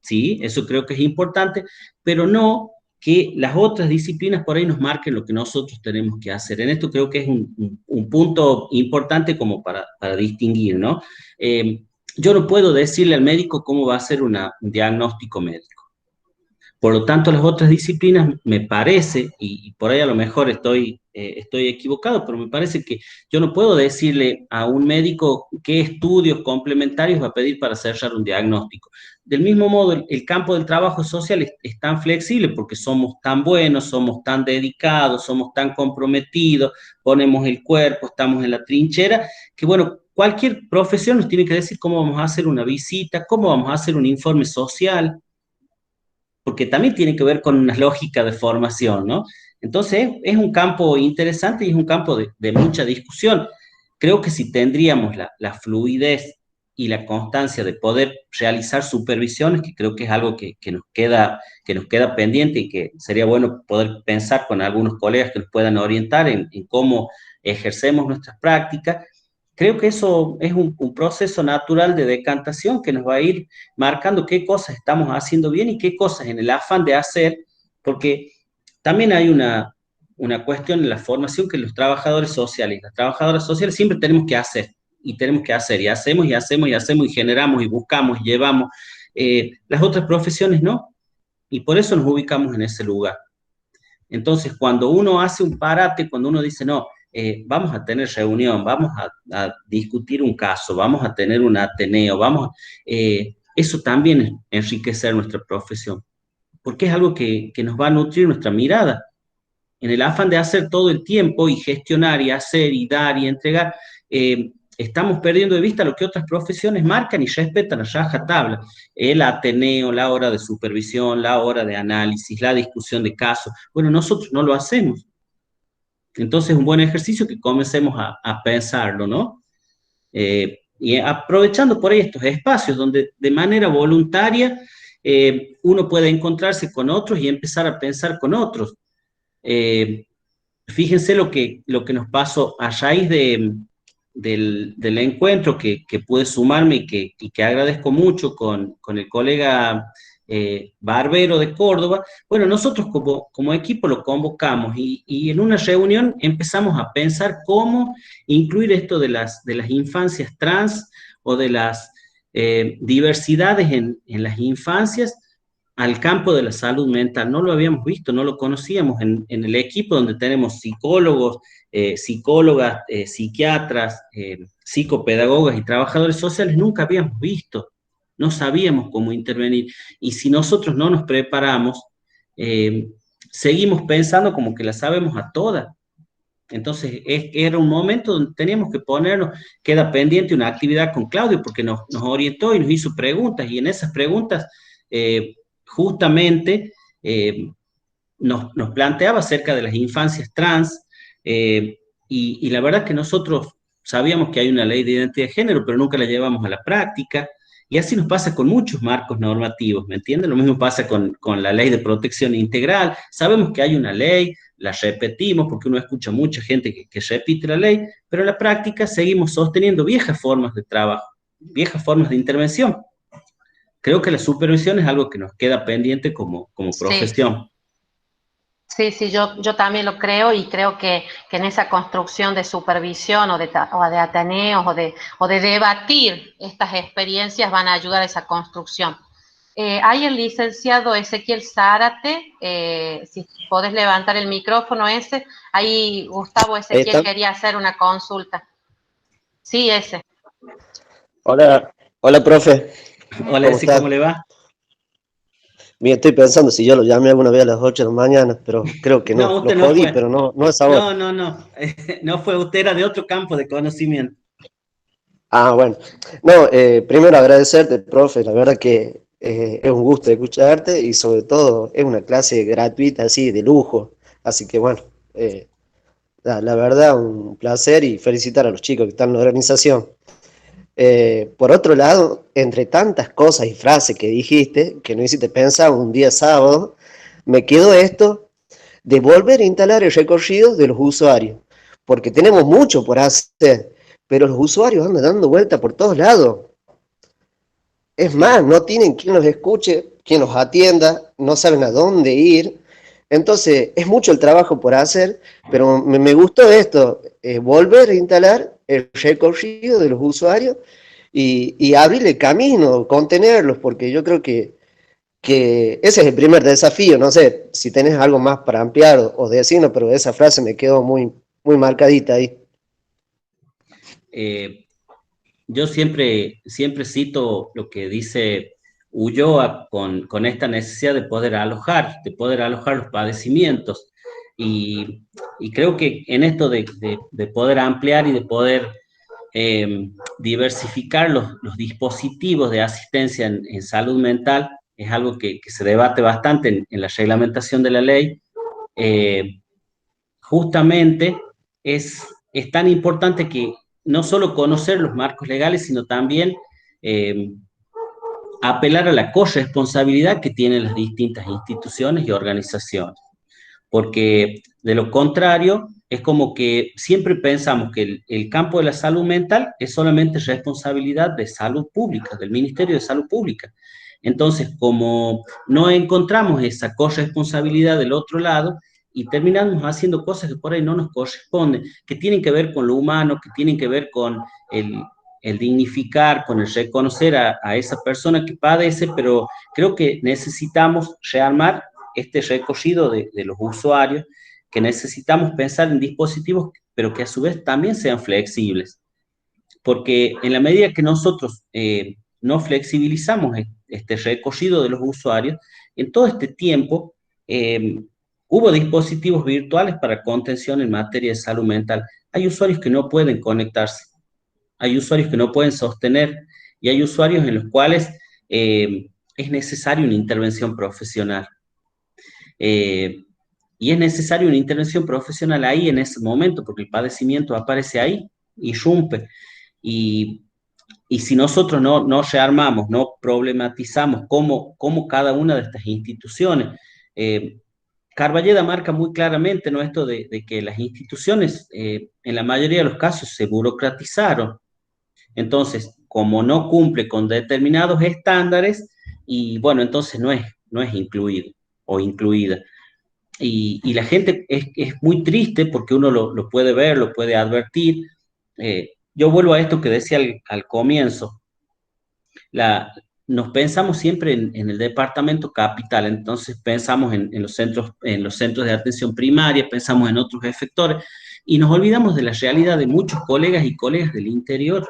Speaker 1: ¿sí? Eso creo que es importante, pero no que las otras disciplinas por ahí nos marquen lo que nosotros tenemos que hacer. En esto creo que es un punto importante como para distinguir, ¿no? Yo no puedo decirle al médico cómo va a hacer un diagnóstico médico. Por lo tanto, las otras disciplinas me parece, y por ahí a lo mejor estoy equivocado, pero me parece que yo no puedo decirle a un médico qué estudios complementarios va a pedir para cerrar un diagnóstico. Del mismo modo, el campo del trabajo social es tan flexible porque somos tan buenos, somos tan dedicados, somos tan comprometidos, ponemos el cuerpo, estamos en la trinchera, que bueno, cualquier profesión nos tiene que decir cómo vamos a hacer una visita, cómo vamos a hacer un informe social, porque también tiene que ver con una lógica de formación, ¿no? Entonces, es un campo interesante y es un campo de mucha discusión. Creo que si tendríamos la fluidez y la constancia de poder realizar supervisiones, que creo que es algo que nos queda pendiente y que sería bueno poder pensar con algunos colegas que nos puedan orientar en cómo ejercemos nuestras prácticas. Creo que eso es un proceso natural de decantación que nos va a ir marcando qué cosas estamos haciendo bien y qué cosas en el afán de hacer, porque también hay una cuestión en la formación que los trabajadores sociales, las trabajadoras sociales siempre tenemos que hacer, y tenemos que hacer, y hacemos, y hacemos, y hacemos, y generamos, y buscamos, y llevamos. Las otras profesiones no, y por eso nos ubicamos en ese lugar. Entonces, cuando uno hace un parate, cuando uno dice, no, vamos a tener reunión, vamos a discutir un caso, vamos a tener un ateneo, eso también es enriquecer nuestra profesión, porque es algo que nos va a nutrir nuestra mirada. En el afán de hacer todo el tiempo y gestionar y hacer y dar y entregar, estamos perdiendo de vista lo que otras profesiones marcan y respetan a rajatabla. El ateneo, la hora de supervisión, la hora de análisis, la discusión de casos. Bueno, nosotros no lo hacemos. Entonces es un buen ejercicio que comencemos a pensarlo, ¿no? Y aprovechando por ahí estos espacios donde de manera voluntaria uno puede encontrarse con otros y empezar a pensar con otros. Eh, Fíjense lo que nos pasó a raíz del encuentro que pude sumarme y que agradezco mucho con el colega Barbero de Córdoba. Bueno, nosotros como equipo lo convocamos y en una reunión empezamos a pensar cómo incluir esto de las infancias trans o de las diversidades en las infancias al campo de la salud mental. No lo habíamos visto, no lo conocíamos en el equipo donde tenemos psicólogos, psicólogas, psiquiatras, psicopedagogas y trabajadores sociales, nunca habíamos visto, no sabíamos cómo intervenir. Y si nosotros no nos preparamos, seguimos pensando como que la sabemos a todas. Entonces, era un momento donde teníamos que ponernos, queda pendiente una actividad con Claudio, porque nos orientó y nos hizo preguntas, y en esas preguntas, justamente, nos planteaba acerca de las infancias trans, y la verdad que nosotros sabíamos que hay una ley de identidad de género, pero nunca la llevamos a la práctica, y así nos pasa con muchos marcos normativos, ¿me entienden? Lo mismo pasa con la ley de protección integral, sabemos que hay una ley, la repetimos porque uno escucha mucha gente que repite la ley, pero en la práctica seguimos sosteniendo viejas formas de trabajo, viejas formas de intervención. Creo que la supervisión es algo que nos queda pendiente como
Speaker 2: Sí,
Speaker 1: profesión.
Speaker 2: sí, sí, yo también lo creo y creo que en esa construcción de supervisión o de ateneos o de debatir estas experiencias van a ayudar a esa construcción. Hay el licenciado Ezequiel Zárate, si podés levantar el micrófono ese, ahí Gustavo
Speaker 3: Ahí
Speaker 2: Ezequiel
Speaker 3: está.
Speaker 2: quería hacer una consulta. Sí, ese.
Speaker 3: Hola, hola, profe.
Speaker 1: Hola,
Speaker 3: ¿Cómo
Speaker 1: Esi, ¿cómo
Speaker 3: está?
Speaker 1: le va?
Speaker 3: Mira, estoy pensando si yo lo llamé alguna vez a las 8 de la mañana, pero creo que
Speaker 1: No,
Speaker 3: no. Lo
Speaker 1: usted no
Speaker 3: jodí,
Speaker 1: fue.
Speaker 3: pero no es ahora.
Speaker 1: No, no, no. No fue usted, era de otro campo de conocimiento.
Speaker 3: Ah, bueno. No, primero agradecerte, profe. La verdad que Es un gusto escucharte y sobre todo es una clase gratuita así de lujo. Así que bueno, la verdad un placer y felicitar a los chicos que están en la organización. Por otro lado, entre tantas cosas y frases que dijiste, que no hiciste pensar un día sábado, me quedó esto de volver a instalar el recorrido de los usuarios, porque tenemos mucho por hacer, pero los usuarios andan dando vuelta por todos lados. Es
Speaker 1: Sí.
Speaker 3: más, no tienen quien los escuche, quien los atienda, no saben a dónde ir. Entonces, es mucho el trabajo por hacer, pero me gustó esto, volver a instalar el recorrido de los usuarios y abrirle camino, contenerlos, porque yo creo que ese es el primer desafío. No sé si tenés algo más para ampliar o decirnos, pero esa frase me quedó muy, muy marcadita ahí.
Speaker 1: Eh, yo siempre cito lo que dice Ulloa con esta necesidad de poder alojar los padecimientos. Y, y creo que en esto de poder ampliar y de poder diversificar los dispositivos de asistencia en salud mental es algo que se debate bastante en la reglamentación de la ley. Eh, Justamente es tan importante que no solo conocer los marcos legales, sino también eh, apelar a la corresponsabilidad que tienen las distintas instituciones y organizaciones, porque de lo contrario es como que siempre pensamos que el campo de la salud mental es solamente responsabilidad de salud pública, del Ministerio de Salud Pública. Entonces, como no encontramos esa corresponsabilidad del otro lado, y terminamos haciendo cosas que por ahí no nos corresponden, que tienen que ver con lo humano, que tienen que ver con el dignificar, con el reconocer a esa persona que padece, pero creo que necesitamos rearmar este recorrido de los usuarios, que necesitamos pensar en dispositivos, pero que a su vez también sean flexibles, porque en la medida que nosotros no flexibilizamos este recorrido de los usuarios, en todo este tiempo hubo dispositivos virtuales para contención en materia de salud mental. Hay usuarios que no pueden conectarse, hay usuarios que no pueden sostener y hay usuarios en los cuales es necesaria una intervención profesional. Eh, y es necesaria una intervención profesional ahí en ese momento, porque el padecimiento aparece ahí, irrumpe. Y, y si nosotros no rearmamos, no problematizamos cómo cada una de estas instituciones, Carballeda marca muy claramente, ¿no?, esto de que las instituciones en la mayoría de los casos se burocratizaron. Entonces, como no cumple con determinados estándares, y bueno, entonces no es incluido o incluida. Y la gente es muy triste porque uno lo puede ver, lo puede advertir. Yo vuelvo a esto que decía al comienzo. Nos pensamos siempre en el departamento capital, entonces pensamos en los centros de atención primaria, pensamos en otros efectores y nos olvidamos de la realidad de muchos colegas y colegas del interior,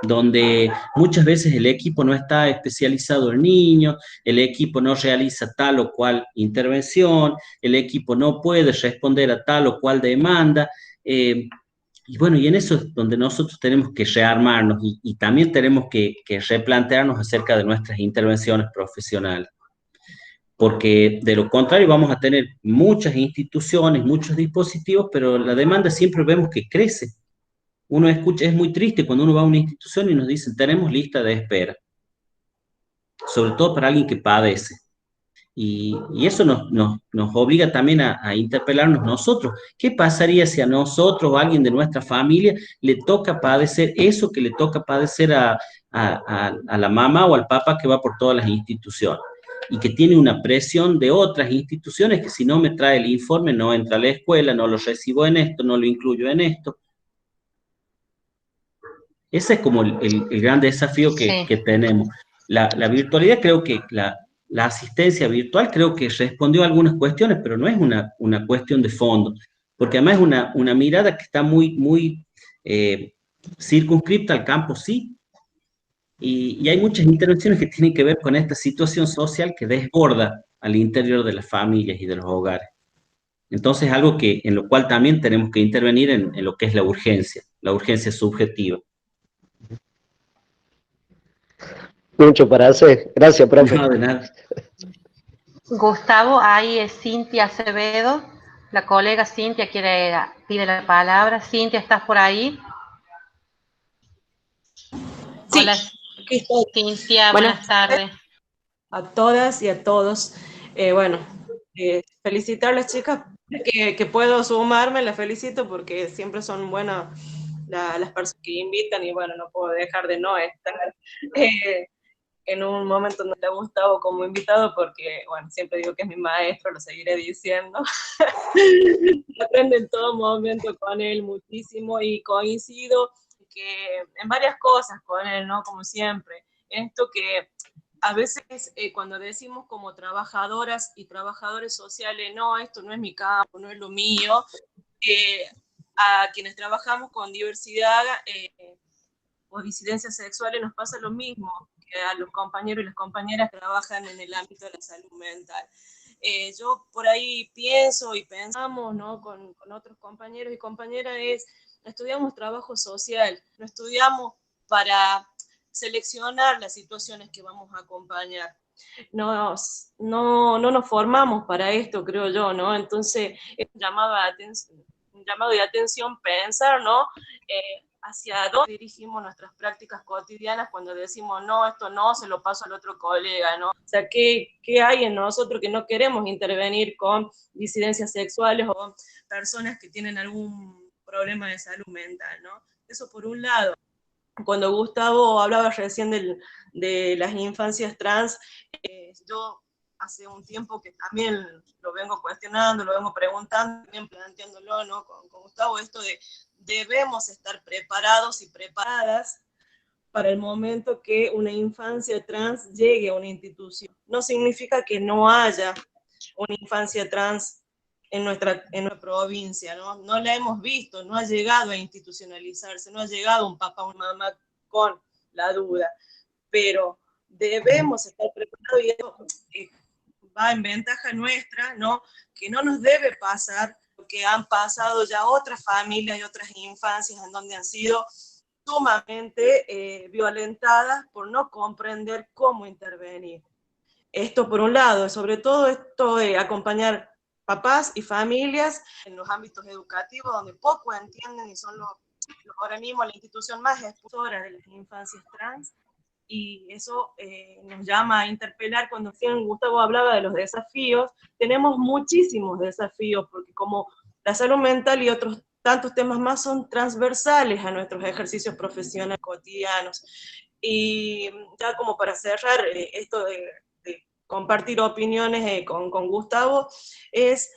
Speaker 1: donde muchas veces el equipo no está especializado en niños, el equipo no realiza tal o cual intervención, el equipo no puede responder a tal o cual demanda. Y bueno, y en eso es donde nosotros tenemos que rearmarnos y también tenemos que replantearnos acerca de nuestras intervenciones profesionales, porque de lo contrario vamos a tener muchas instituciones, muchos dispositivos, pero la demanda siempre vemos que crece. Uno escucha, es muy triste cuando uno va a una institución y nos dicen, tenemos lista de espera, sobre todo para alguien que padece. Y eso nos obliga también a interpelarnos nosotros. ¿Qué pasaría si a nosotros o a alguien de nuestra familia le toca padecer eso que le toca padecer a la mamá o al papá que va por todas las instituciones? Y que tiene una presión de otras instituciones que si no me trae el informe no entra a la escuela, no lo recibo en esto, no lo incluyo en esto. Ese es como el gran desafío
Speaker 2: Sí.
Speaker 1: que tenemos. La virtualidad, creo que la asistencia virtual creo que respondió a algunas cuestiones, pero no es una cuestión de fondo, porque además es una mirada que está muy eh, circunscripta al campo, sí, y hay muchas intervenciones que tienen que ver con esta situación social que desborda al interior de las familias y de los hogares. Entonces, algo en lo cual también tenemos que intervenir en lo que es la urgencia subjetiva.
Speaker 3: Mucho para hacer. Gracias, profe.
Speaker 1: No, de nada.
Speaker 2: Gustavo, ahí es Cintia Acevedo. La colega Cintia pide la palabra. Cintia, ¿estás por ahí?
Speaker 4: Sí,
Speaker 2: Hola,
Speaker 4: aquí estoy.
Speaker 2: Cintia, buenas tardes.
Speaker 4: A todas y a todos. Bueno, felicitar a las chicas que puedo sumarme, las felicito porque siempre son buenas las personas que invitan y bueno, no puedo dejar de no estar en un momento donde te ha gustado como invitado porque, bueno, siempre digo que es mi maestro, lo seguiré diciendo. Aprendo en todo momento con él muchísimo y coincido que en varias cosas con él, ¿no? Como siempre. Esto que a veces cuando decimos como trabajadoras y trabajadores sociales, no, esto no es mi campo, no es lo mío, a quienes trabajamos con diversidad o disidencias sexuales nos pasa lo mismo que a los compañeros y las compañeras que trabajan en el ámbito de la salud mental. Yo por ahí pienso y pensamos, ¿no? con otros compañeros y compañeras, estudiamos trabajo social, no estudiamos para seleccionar las situaciones que vamos a acompañar. No nos formamos para esto, creo yo, ¿no? Entonces, es un llamado de atención pensar, ¿no? Hacia dónde dirigimos nuestras prácticas cotidianas cuando decimos, no, esto no, se lo paso al otro colega, ¿no? O sea, ¿qué hay en nosotros que no queremos intervenir con disidencias sexuales o personas que tienen algún problema de salud mental, ¿no? Eso por un lado. Cuando Gustavo hablaba recién de las infancias trans, yo hace un tiempo que también lo vengo cuestionando, lo vengo preguntando, también planteándolo, ¿no? con Gustavo, esto de debemos estar preparados y preparadas para el momento que una infancia trans llegue a una institución. No significa que no haya una infancia trans en nuestra provincia, ¿no? No la hemos visto, no ha llegado a institucionalizarse, no ha llegado un papá o una mamá con la duda, pero debemos estar preparados y eso va en ventaja nuestra, ¿no? Que no nos debe pasar lo que han pasado ya otras familias y otras infancias en donde han sido sumamente violentadas por no comprender cómo intervenir. Esto por un lado, sobre todo esto de acompañar papás y familias en los ámbitos educativos donde poco entienden y son los organismos, la institución más expulsora de las infancias trans, y eso nos llama a interpelar. Cuando Gustavo hablaba de los desafíos, tenemos muchísimos desafíos, porque como la salud mental y otros tantos temas más son transversales a nuestros ejercicios profesionales cotidianos. Y ya como para cerrar esto de compartir opiniones con Gustavo, es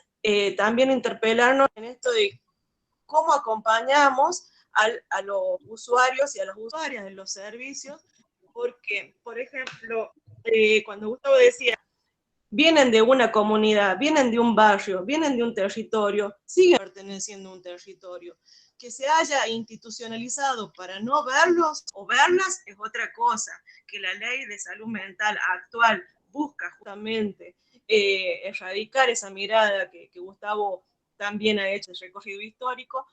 Speaker 4: también interpelarnos en esto de cómo acompañamos a los usuarios y a las usuarias de los servicios, porque, por ejemplo, cuando Gustavo decía, vienen de una comunidad, vienen de un barrio, vienen de un territorio, siguen perteneciendo a un territorio. Que se haya institucionalizado para no verlos o verlas es otra cosa, que la ley de salud mental actual busca justamente erradicar esa mirada que Gustavo también ha hecho el recorrido histórico.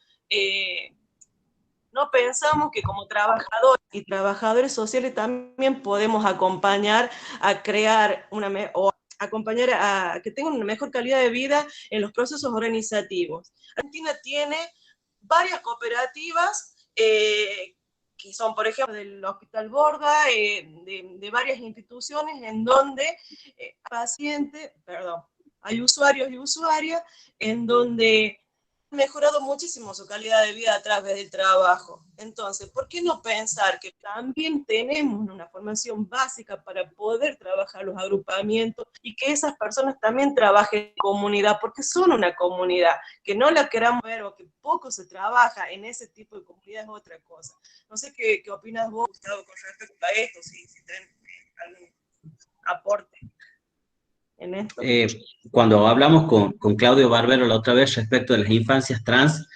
Speaker 4: No pensamos que como trabajadores y trabajadores sociales también podemos acompañar a crear o acompañar a que tengan una mejor calidad de vida en los procesos organizativos. Argentina tiene varias cooperativas que son, por ejemplo, del Hospital Borda, de varias instituciones en donde hay usuarios y usuarias en donde han mejorado muchísimo su calidad de vida a través del trabajo. Entonces, ¿por qué no pensar que también tenemos una formación básica para poder trabajar los agrupamientos y que esas personas también trabajen en comunidad, porque son una comunidad, que no la queramos ver o que poco se trabaja en ese tipo de comunidad es otra cosa. No sé qué opinas vos, Gustavo, con respecto a esto, si tenés algún aporte en esto.
Speaker 1: Cuando hablamos con Claudio Barbero la otra vez respecto de las infancias trans,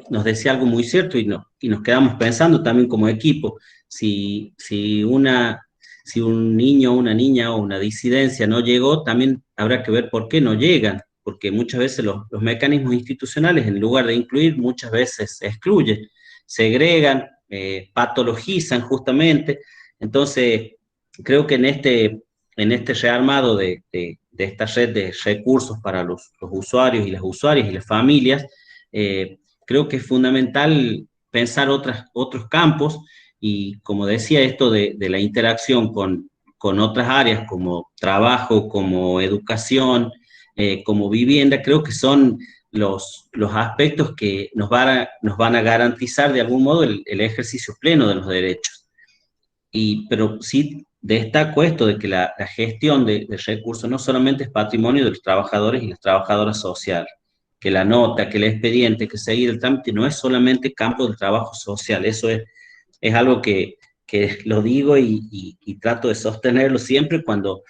Speaker 1: nos decía algo muy cierto y nos quedamos pensando también como equipo, si un niño, una niña o una disidencia no llegó, también habrá que ver por qué no llegan, porque muchas veces los mecanismos institucionales, en lugar de incluir, muchas veces excluyen, segregan, patologizan justamente. Entonces, creo que en este rearmado de esta red de recursos para los usuarios y las usuarias y las familias, creo que es fundamental pensar otros campos y, como decía, esto de la interacción con otras áreas como trabajo, como educación, como vivienda, creo que son los aspectos que nos van a garantizar de algún modo el ejercicio pleno de los derechos. Pero sí destaco esto de que la gestión de recursos no solamente es patrimonio de los trabajadores y las trabajadoras sociales, que la nota, que el expediente, que seguir el trámite no es solamente campo del trabajo social, eso es algo que lo digo y trato de sostenerlo siempre cuando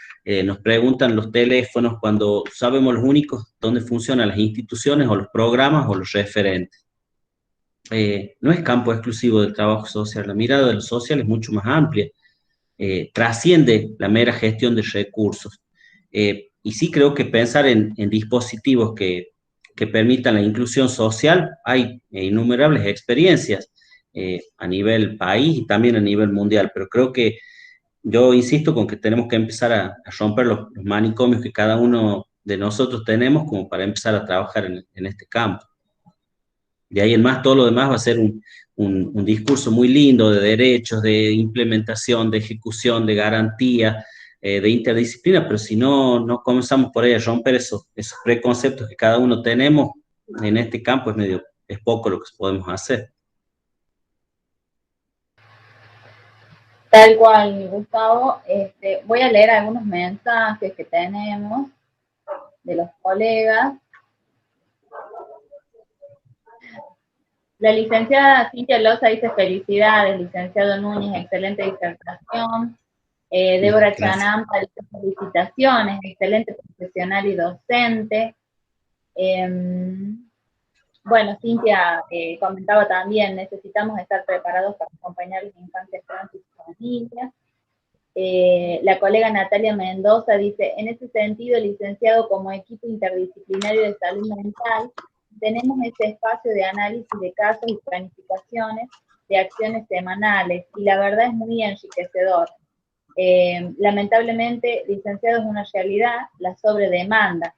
Speaker 1: nos preguntan los teléfonos, cuando sabemos los únicos dónde funcionan las instituciones o los programas o los referentes. No es campo exclusivo del trabajo social, la mirada de lo social es mucho más amplia, trasciende la mera gestión de recursos. Y sí creo que pensar en dispositivos que permitan la inclusión social, hay innumerables experiencias a nivel país y también a nivel mundial, pero creo que yo insisto con que tenemos que empezar a romper los manicomios que cada uno de nosotros tenemos como para empezar a trabajar en este campo. De ahí en más, todo lo demás va a ser un discurso muy lindo de derechos, de implementación, de ejecución, de garantía, de interdisciplina, pero si no comenzamos por ahí a romper esos preconceptos que cada uno tenemos en este campo, es poco lo que podemos hacer.
Speaker 5: Tal cual, Gustavo. Voy a leer algunos mensajes que tenemos de los colegas. La licenciada Cintia Loza dice felicidades, licenciado Núñez, excelente disertación. Débora Chanampa dice felicitaciones, excelente profesional y docente. Bueno, Cintia comentaba también, necesitamos estar preparados para acompañar a las infancias, trans y sus familias. La colega Natalia Mendoza dice, en ese sentido, licenciado, como equipo interdisciplinario de salud mental, tenemos ese espacio de análisis de casos y planificaciones de acciones semanales, y la verdad es muy enriquecedor. Lamentablemente, licenciado, es una realidad la sobredemanda.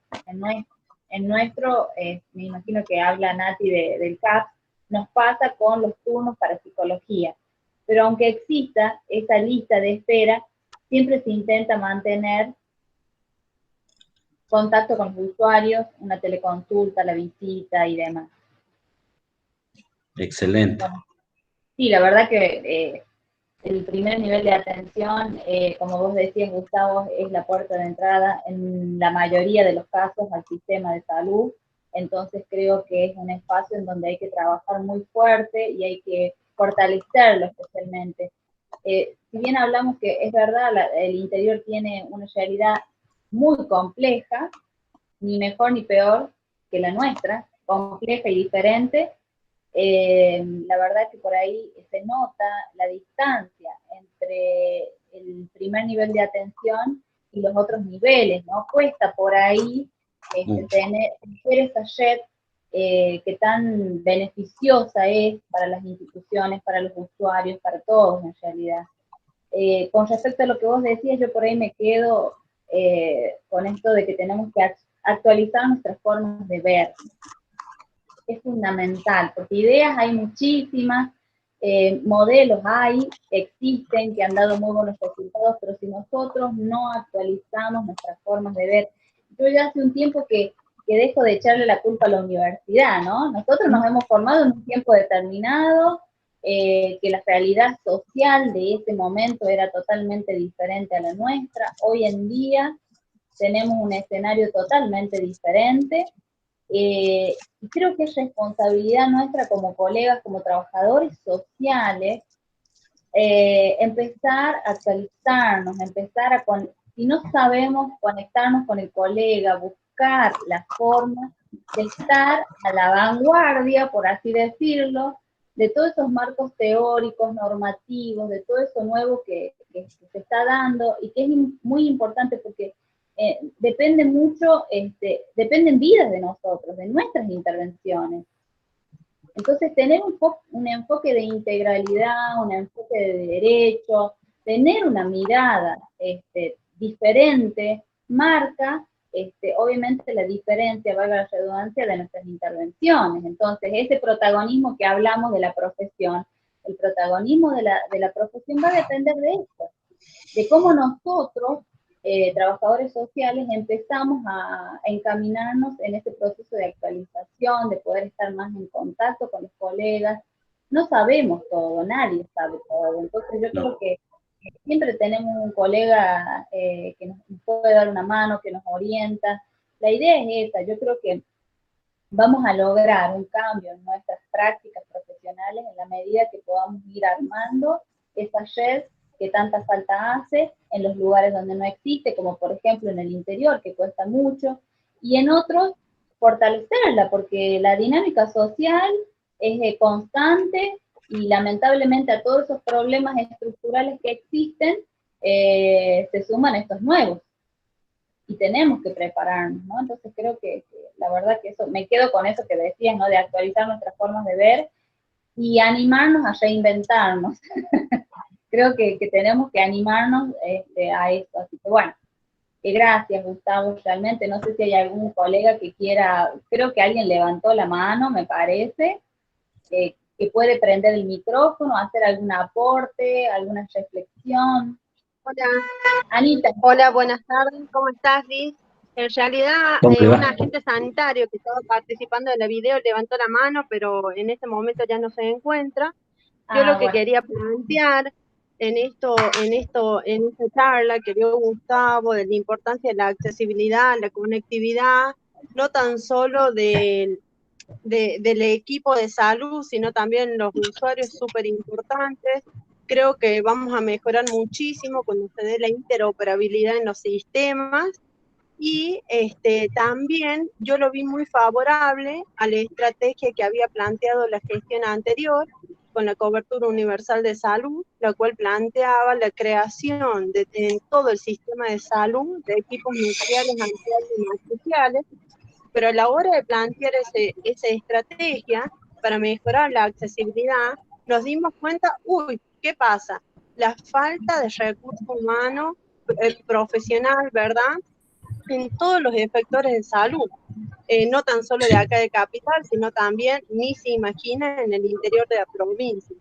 Speaker 5: En nuestro, me imagino que habla Nati del CAP, nos pasa con los turnos para psicología. Pero aunque exista esa lista de espera, siempre se intenta mantener contacto con los usuarios, una teleconsulta, la visita y demás.
Speaker 1: Excelente.
Speaker 5: Bueno, sí, la verdad que el primer nivel de atención, como vos decías, Gustavo, es la puerta de entrada en la mayoría de los casos al sistema de salud. Entonces creo que es un espacio en donde hay que trabajar muy fuerte y hay que fortalecerlo especialmente. Si bien hablamos que es verdad, el interior tiene una realidad muy compleja, ni mejor ni peor que la nuestra, compleja y diferente, la verdad que por ahí se nota la distancia entre el primer nivel de atención y los otros niveles, ¿no? Cuesta por ahí tener esa red que tan beneficiosa es para las instituciones, para los usuarios, para todos en realidad. Con respecto a lo que vos decías, yo por ahí me quedo con esto de que tenemos que actualizar nuestras formas de ver. Es fundamental, porque ideas hay muchísimas, modelos existen, que han dado muy buenos resultados, pero si nosotros no actualizamos nuestras formas de ver, yo ya hace un tiempo que dejo de echarle la culpa a la universidad, ¿no? Nosotros nos hemos formado en un tiempo determinado, que la realidad social de ese momento era totalmente diferente a la nuestra. Hoy en día tenemos un escenario totalmente diferente, y creo que es responsabilidad nuestra como colegas, como trabajadores sociales, empezar a actualizarnos, si no sabemos conectarnos con el colega, buscar la forma de estar a la vanguardia, por así decirlo, de todos esos marcos teóricos, normativos, de todo eso nuevo que se está dando, y que es muy importante porque depende mucho, dependen vidas de nosotros, de nuestras intervenciones. Entonces, tener un enfoque de integralidad, un enfoque de derecho, tener una mirada diferente marca, obviamente la diferencia, valga la redundancia, de nuestras intervenciones. Entonces, ese protagonismo que hablamos de la profesión, el protagonismo de la profesión va a depender de esto, de cómo nosotros, trabajadores sociales, empezamos a encaminarnos en este proceso de actualización, de poder estar más en contacto con los colegas. No sabemos todo, nadie sabe todo. Entonces yo creo que siempre tenemos un colega que nos puede dar una mano, que nos orienta. La idea es esa, yo creo que vamos a lograr un cambio en nuestras prácticas profesionales en la medida que podamos ir armando esa red que tanta falta hace en los lugares donde no existe, como por ejemplo en el interior, que cuesta mucho, y en otros fortalecerla, porque la dinámica social es constante y lamentablemente a todos esos problemas estructurales que existen se suman estos nuevos y tenemos que prepararnos, ¿no? Entonces creo que la verdad que eso, me quedo con eso que decías, ¿no? De actualizar nuestras formas de ver y animarnos a reinventarnos. Creo que tenemos que animarnos a esto. Así que bueno, gracias Gustavo, realmente no sé si hay algún colega que quiera, creo que alguien levantó la mano, me parece, que puede prender el micrófono, hacer algún aporte, alguna reflexión.
Speaker 6: Hola,
Speaker 5: Anita.
Speaker 6: hola, buenas tardes, ¿cómo estás, Liz? En realidad, un agente sanitario que estaba participando en el video levantó la mano, pero en este momento ya no se encuentra. Yo lo que quería plantear en esta charla que dio Gustavo, de la importancia de la accesibilidad, la conectividad, no tan solo del equipo de salud, sino también los usuarios súper importantes. Creo que vamos a mejorar muchísimo cuando se dé la interoperabilidad en los sistemas. Y también yo lo vi muy favorable a la estrategia que había planteado la gestión anterior con la cobertura universal de salud, la cual planteaba la creación en todo el sistema de salud de equipos nucleares, antiales y no especiales, pero a la hora de plantear esa estrategia para mejorar la accesibilidad, nos dimos cuenta, ¿qué pasa? La falta de recurso humano profesional, ¿verdad? En todos los efectores de salud, no tan solo de acá de Capital, sino también, ni se imagina, en el interior de la provincia.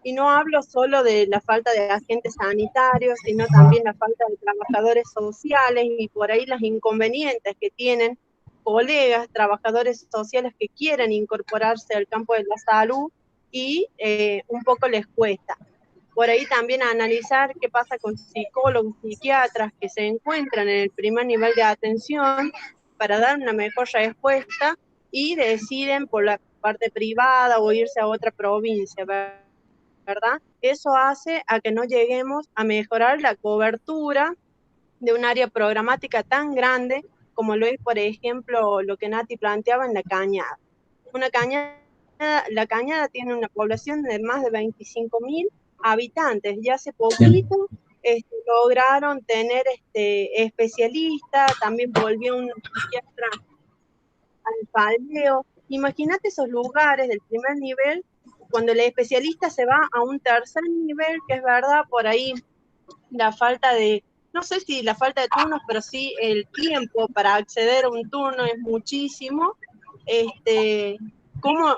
Speaker 6: Y no hablo solo de la falta de agentes sanitarios, sino también la falta de trabajadores sociales y por ahí las inconvenientes que tienen colegas, trabajadores sociales que quieren incorporarse al campo de la salud y un poco les cuesta. Por ahí también analizar qué pasa con psicólogos, psiquiatras que se encuentran en el primer nivel de atención para dar una mejor respuesta y deciden por la parte privada o irse a otra provincia, ¿verdad? Eso hace a que no lleguemos a mejorar la cobertura de un área programática tan grande como lo es, por ejemplo, lo que Nati planteaba en la Cañada. La Cañada tiene una población de más de 25.000 habitantes, y hace poquito lograron tener especialistas, también volvió un psiquiatra al faldeo. Imagínate esos lugares del primer nivel, cuando el especialista se va a un tercer nivel, que es verdad, por ahí la falta de, no sé si la falta de turnos, pero sí el tiempo para acceder a un turno es muchísimo. ¿Cómo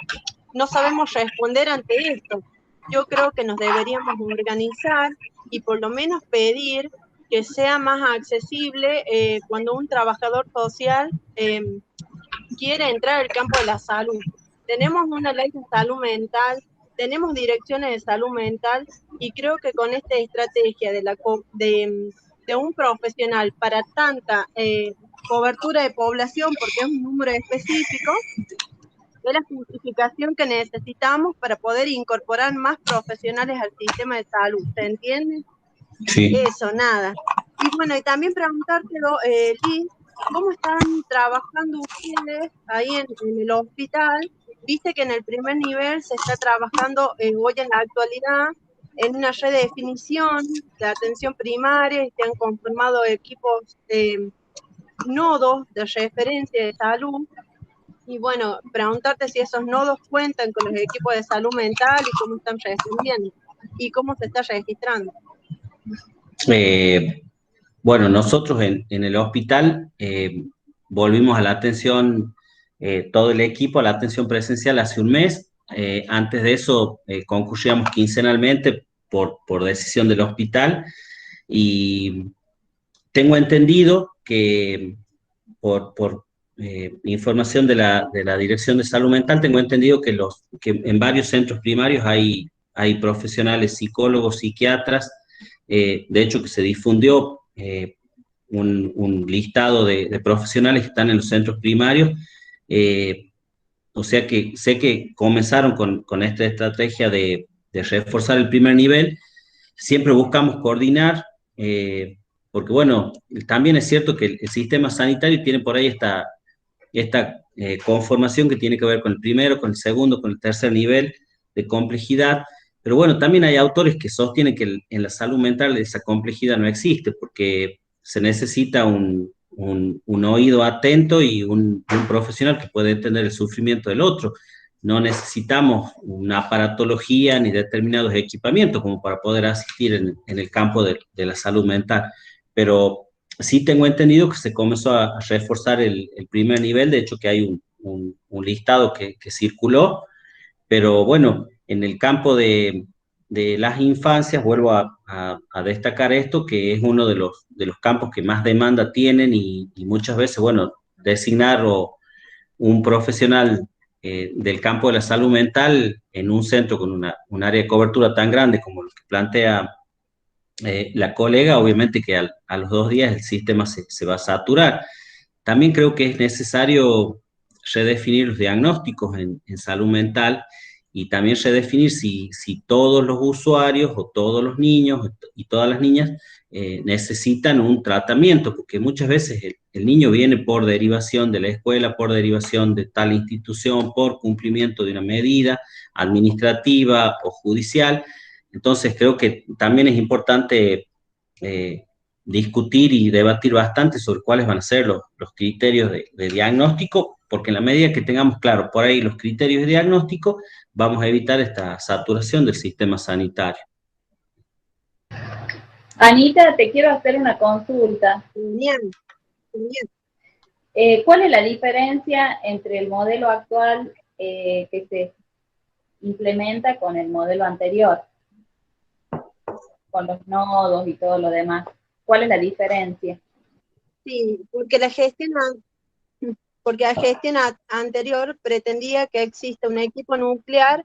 Speaker 6: no sabemos responder ante esto? Yo creo que nos deberíamos organizar y por lo menos pedir que sea más accesible cuando un trabajador social quiere entrar al campo de la salud. Tenemos una ley de salud mental, tenemos direcciones de salud mental, y creo que con esta estrategia de un profesional para tanta cobertura de población, porque es un número específico, es la justificación que necesitamos para poder incorporar más profesionales al sistema de salud, ¿se entiende? Sí. Eso, nada. Y bueno, y también preguntártelo, Liz, ¿cómo están trabajando ustedes ahí en el hospital? Viste que en el primer nivel se está trabajando hoy en la actualidad en una red de definición de atención primaria y se han conformado equipos, nodos de referencia de salud. Y bueno, preguntarte si esos nodos cuentan con los equipos de salud mental y cómo están respondiendo y cómo se está registrando.
Speaker 1: Bueno, nosotros en el hospital volvimos a la atención, todo el equipo, a la atención presencial hace un mes. Antes de eso concurríamos quincenalmente por decisión del hospital y tengo entendido que por información de la Dirección de Salud Mental, tengo entendido que en varios centros primarios hay profesionales, psicólogos, psiquiatras, de hecho que se difundió un listado de profesionales que están en los centros primarios, o sea que sé que comenzaron con esta estrategia de reforzar el primer nivel. Siempre buscamos coordinar, porque bueno, también es cierto que el sistema sanitario tiene por ahí esta conformación que tiene que ver con el primero, con el segundo, con el tercer nivel de complejidad. Pero bueno, también hay autores que sostienen que en la salud mental esa complejidad no existe, porque se necesita un oído atento y un profesional que puede entender el sufrimiento del otro. No necesitamos una aparatología ni determinados equipamientos como para poder asistir en el campo de la salud mental. Pero sí tengo entendido que se comenzó a reforzar el primer nivel, de hecho que hay un listado que circuló, pero bueno, en el campo de las infancias vuelvo a destacar esto, que es uno de los campos que más demanda tienen y muchas veces, bueno, designar un profesional del campo de la salud mental en un centro con un área de cobertura tan grande como lo que plantea la colega, obviamente que a los 2 días el sistema se va a saturar. También creo que es necesario redefinir los diagnósticos en salud mental y también redefinir si todos los usuarios o todos los niños y todas las niñas necesitan un tratamiento, porque muchas veces el niño viene por derivación de la escuela, por derivación de tal institución, por cumplimiento de una medida administrativa o judicial. Entonces creo que también es importante eh, discutir y debatir bastante sobre cuáles van a ser los criterios de diagnóstico, porque en la medida que tengamos claro por ahí los criterios de diagnóstico, vamos a evitar esta saturación del sistema sanitario.
Speaker 5: Anita, te quiero hacer una consulta.
Speaker 6: Bien, bien.
Speaker 5: ¿Cuál es la diferencia entre el modelo actual que se implementa con el modelo anterior? Con los nodos y todo lo demás. ¿Cuál es la diferencia?
Speaker 6: Sí, porque la gestión anterior pretendía que exista un equipo nuclear,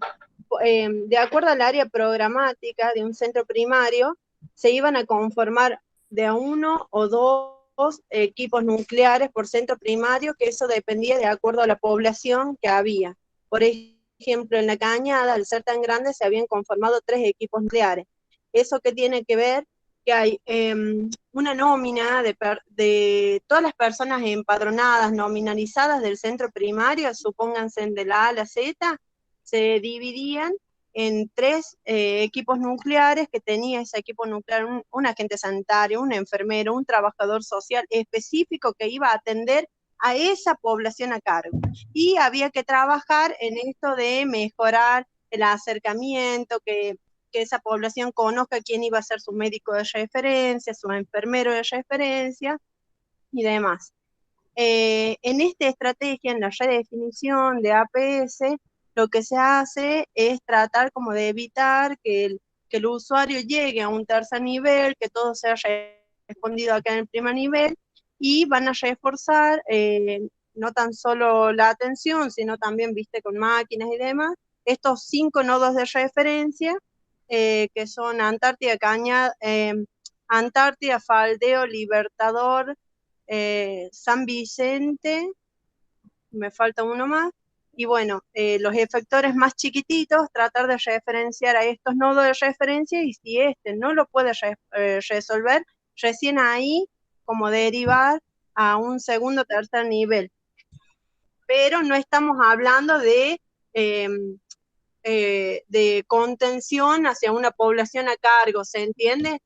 Speaker 6: de acuerdo al área programática de un centro primario, se iban a conformar de uno o dos equipos nucleares por centro primario, que eso dependía de acuerdo a la población que había. Por ejemplo, en La Cañada, al ser tan grande, se habían conformado 3 equipos nucleares. ¿Eso qué tiene que ver? Que hay una nómina de todas las personas empadronadas, nominalizadas del centro primario, supónganse de la A a la Z, se dividían en 3 equipos nucleares, que tenía ese equipo nuclear un agente sanitario, un enfermero, un trabajador social específico que iba a atender a esa población a cargo. Y había que trabajar en esto de mejorar el acercamiento, que esa población conozca quién iba a ser su médico de referencia, su enfermero de referencia y demás. En esta estrategia, en la redefinición de APS, lo que se hace es tratar como de evitar que el usuario llegue a un tercer nivel, que todo sea respondido acá en el primer nivel, y van a reforzar no tan solo la atención, sino también, viste, con máquinas y demás, estos 5 nodos de referencia, que son Antártida, Antártida, Faldeo, Libertador, San Vicente, me falta uno más, y bueno, los efectores más chiquititos, tratar de referenciar a estos nodos de referencia, y si este no lo puede resolver, recién ahí como derivar a un segundo o tercer nivel. Pero no estamos hablando de contención hacia una población a cargo, ¿se entiende?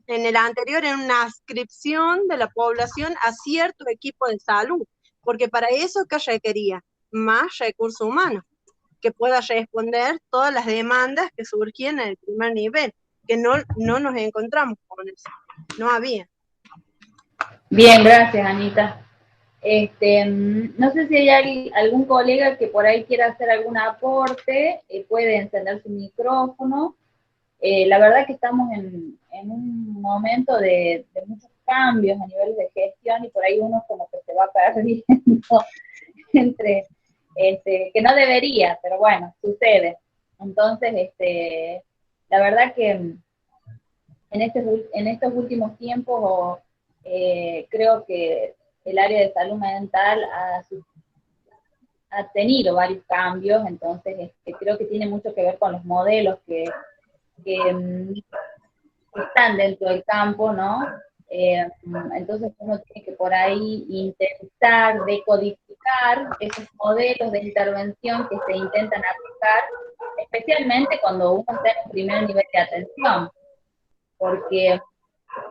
Speaker 6: En el anterior era una adscripción de la población a cierto equipo de salud, porque para eso que requería más recursos humanos, que pueda responder todas las demandas que surgían en el primer nivel, que no nos encontramos con eso, no había.
Speaker 5: Bien, gracias, Anita. No sé si hay algún colega que por ahí quiera hacer algún aporte, puede encender su micrófono. La verdad que estamos en un momento de muchos cambios a nivel de gestión y por ahí uno como que se va perdiendo entre, que no debería, pero bueno, sucede. Entonces, la verdad que en estos últimos tiempos creo que el área de salud mental ha tenido varios cambios, entonces creo que tiene mucho que ver con los modelos que están dentro del campo, ¿no? Entonces uno tiene que por ahí intentar decodificar esos modelos de intervención que se intentan aplicar, especialmente cuando uno está en el primer nivel de atención, porque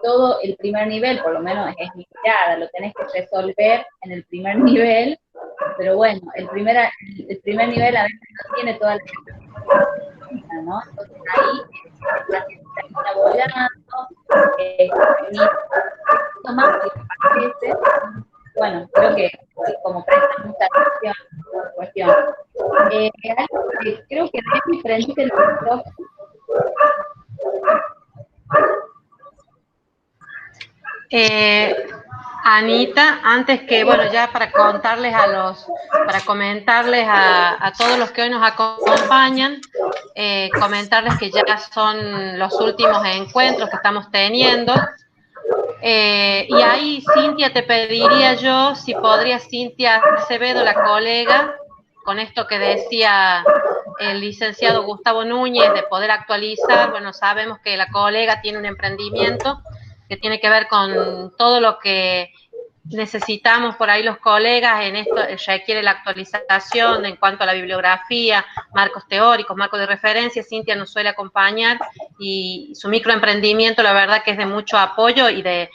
Speaker 5: todo el primer nivel, por lo menos es mi mirada, lo tenés que resolver en el primer nivel, pero bueno, el primer nivel a veces no tiene toda la información, ¿no? Entonces ahí el paciente termina volando, más que parece. Bueno, creo que como presta mucha atención a la cuestión. Algo que creo que es diferente el micrófono.
Speaker 2: Anita, antes que, bueno, ya para contarles para comentarles a todos los que hoy nos acompañan, comentarles que ya son los últimos encuentros que estamos teniendo. Y ahí, Cintia, te pediría yo, si podría Cintia Acevedo, la colega, con esto que decía el licenciado Gustavo Núñez, de poder actualizar. Bueno, sabemos que la colega tiene un emprendimiento que tiene que ver con todo lo que necesitamos por ahí los colegas, en esto requiere la actualización en cuanto a la bibliografía, marcos teóricos, marcos de referencia. Cintia nos suele acompañar y su microemprendimiento la verdad que es de mucho apoyo y de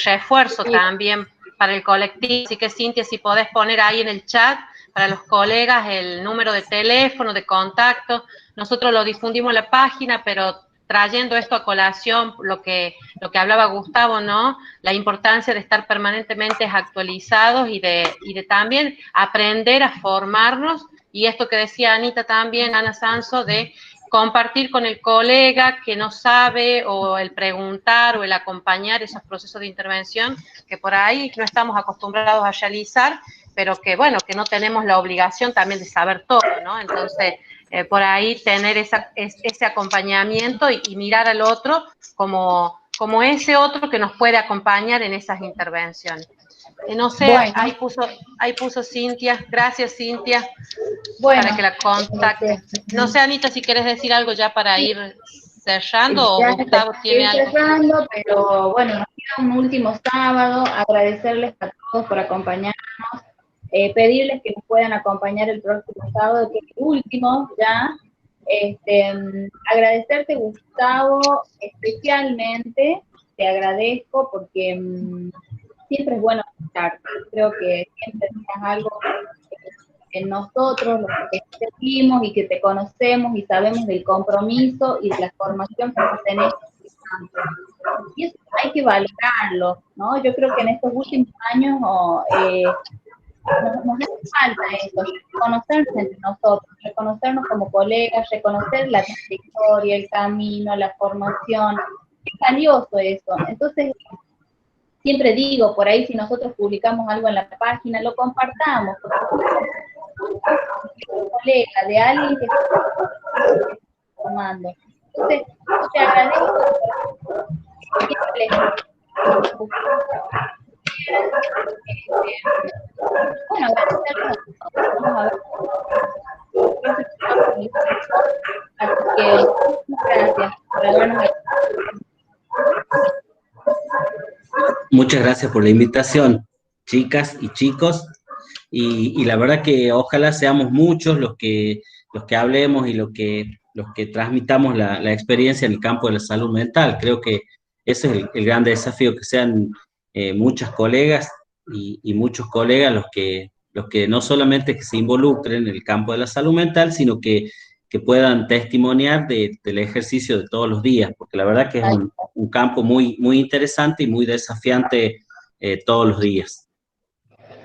Speaker 2: refuerzo también para el colectivo. Así que Cintia, si podés poner ahí en el chat para los colegas el número de teléfono, de contacto. Nosotros lo difundimos en la página, pero trayendo esto a colación, lo que hablaba Gustavo, ¿no? La importancia de estar permanentemente actualizados y de también aprender a formarnos, y esto que decía Anita también, Ana Sanso, de compartir con el colega que no sabe, o el preguntar o el acompañar esos procesos de intervención que por ahí no estamos acostumbrados a realizar, pero que, bueno, que no tenemos la obligación también de saber todo, ¿no? Entonces, por ahí tener ese acompañamiento y mirar al otro como ese otro que nos puede acompañar en esas intervenciones. No sé, bueno, ahí puso Cintia. Gracias, Cintia, bueno, para que la contacte. No sé, Anita, si quieres decir algo ya para ir cerrando, o Gustavo tiene algo.
Speaker 5: Cerrando, pero bueno, nos queda un último sábado. Agradecerles a todos por acompañarnos. Pedirles que nos puedan acompañar el próximo sábado, que es el último ya. Agradecerte, Gustavo, especialmente, te agradezco porque siempre es bueno escucharte. Creo que siempre tienes algo en nosotros, los que te seguimos y que te conocemos y sabemos del compromiso y de la formación que vos tenés. Y eso hay que valorarlo, ¿no? Yo creo que en estos últimos años nos hace falta eso, reconocerse entre nosotros, reconocernos como colegas, reconocer la trayectoria, el camino, la formación. Es valioso eso. Entonces, siempre digo, por ahí si nosotros publicamos algo en la página, lo compartamos, porque un colega de alguien que está formando. Entonces, yo te agradezco. Bueno, agradecerles a todos. Vamos a ver. Así que, muchas gracias por habernos.
Speaker 1: Muchas gracias por la invitación, chicas y chicos, y la verdad que ojalá seamos muchos los que hablemos y los que transmitamos la experiencia en el campo de la salud mental. Creo que ese es el gran desafío, que sean muchas colegas y muchos colegas los que no solamente que se involucren en el campo de la salud mental, sino que que puedan testimoniar del ejercicio de todos los días, porque la verdad que es un campo muy, muy interesante y muy desafiante todos los días.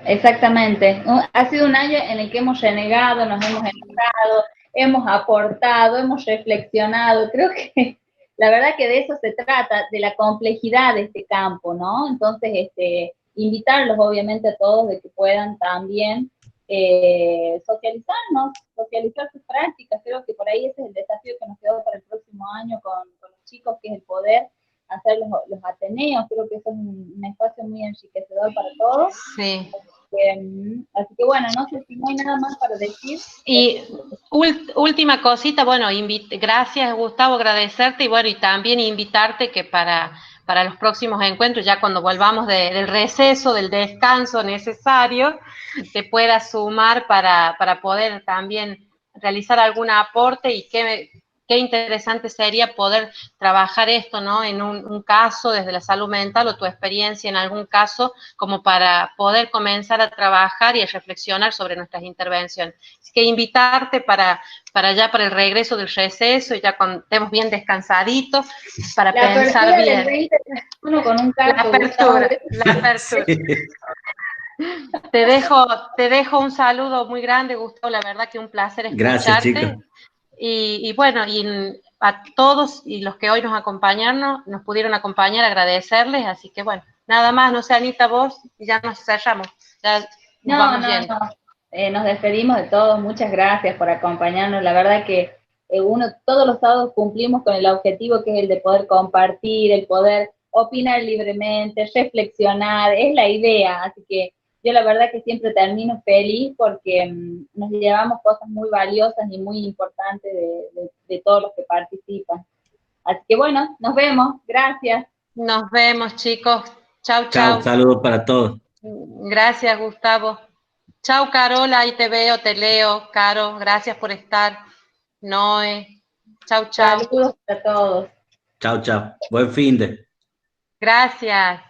Speaker 5: Exactamente. Ha sido un año en el que hemos renegado, nos hemos enojado, hemos aportado, hemos reflexionado. Creo que la verdad que de eso se trata, de la complejidad de este campo, ¿no? Entonces, invitarlos obviamente a todos de que puedan también socializar sus prácticas. Creo que por ahí ese es el desafío que nos quedó para el próximo año con los chicos, que es el poder hacer los ateneos. Creo que eso es un espacio muy enriquecedor para todos.
Speaker 2: Sí.
Speaker 5: Así que bueno, no sé si no hay nada más para decir.
Speaker 2: Y última cosita, bueno, gracias Gustavo, agradecerte y bueno, y también invitarte que para los próximos encuentros, ya cuando volvamos del receso, del descanso necesario, te puedas sumar para poder también realizar algún aporte y qué interesante sería poder trabajar esto, ¿no? En un caso desde la salud mental o tu experiencia en algún caso, como para poder comenzar a trabajar y a reflexionar sobre nuestras intervenciones. Así que invitarte para el regreso del receso, ya cuando estemos bien descansaditos, para pensar bien.
Speaker 5: Del 2021 con un caso,
Speaker 2: la apertura. Sí. Te dejo un saludo muy grande, Gustavo, la verdad que un placer escucharte.
Speaker 1: Gracias, chicos.
Speaker 2: Y bueno, y a todos y los que hoy nos pudieron acompañar, agradecerles, así que bueno, nada más, no sé, Anita, vos, y ya nos cerramos. Ya
Speaker 5: no. Nos despedimos de todos, muchas gracias por acompañarnos, la verdad que todos los sábados cumplimos con el objetivo que es el de poder compartir, el poder opinar libremente, reflexionar, es la idea, así que yo la verdad que siempre termino feliz porque nos llevamos cosas muy valiosas y muy importantes de todos los que participan. Así que bueno, nos vemos, gracias.
Speaker 2: Nos vemos, chicos. Chau,
Speaker 1: chau. Saludos para todos.
Speaker 2: Gracias, Gustavo. Chau, Carola, ahí te veo, te leo. Caro, gracias por estar. Noé. Chau.
Speaker 5: Saludos a todos.
Speaker 1: Chau. Buen fin de.
Speaker 2: Gracias.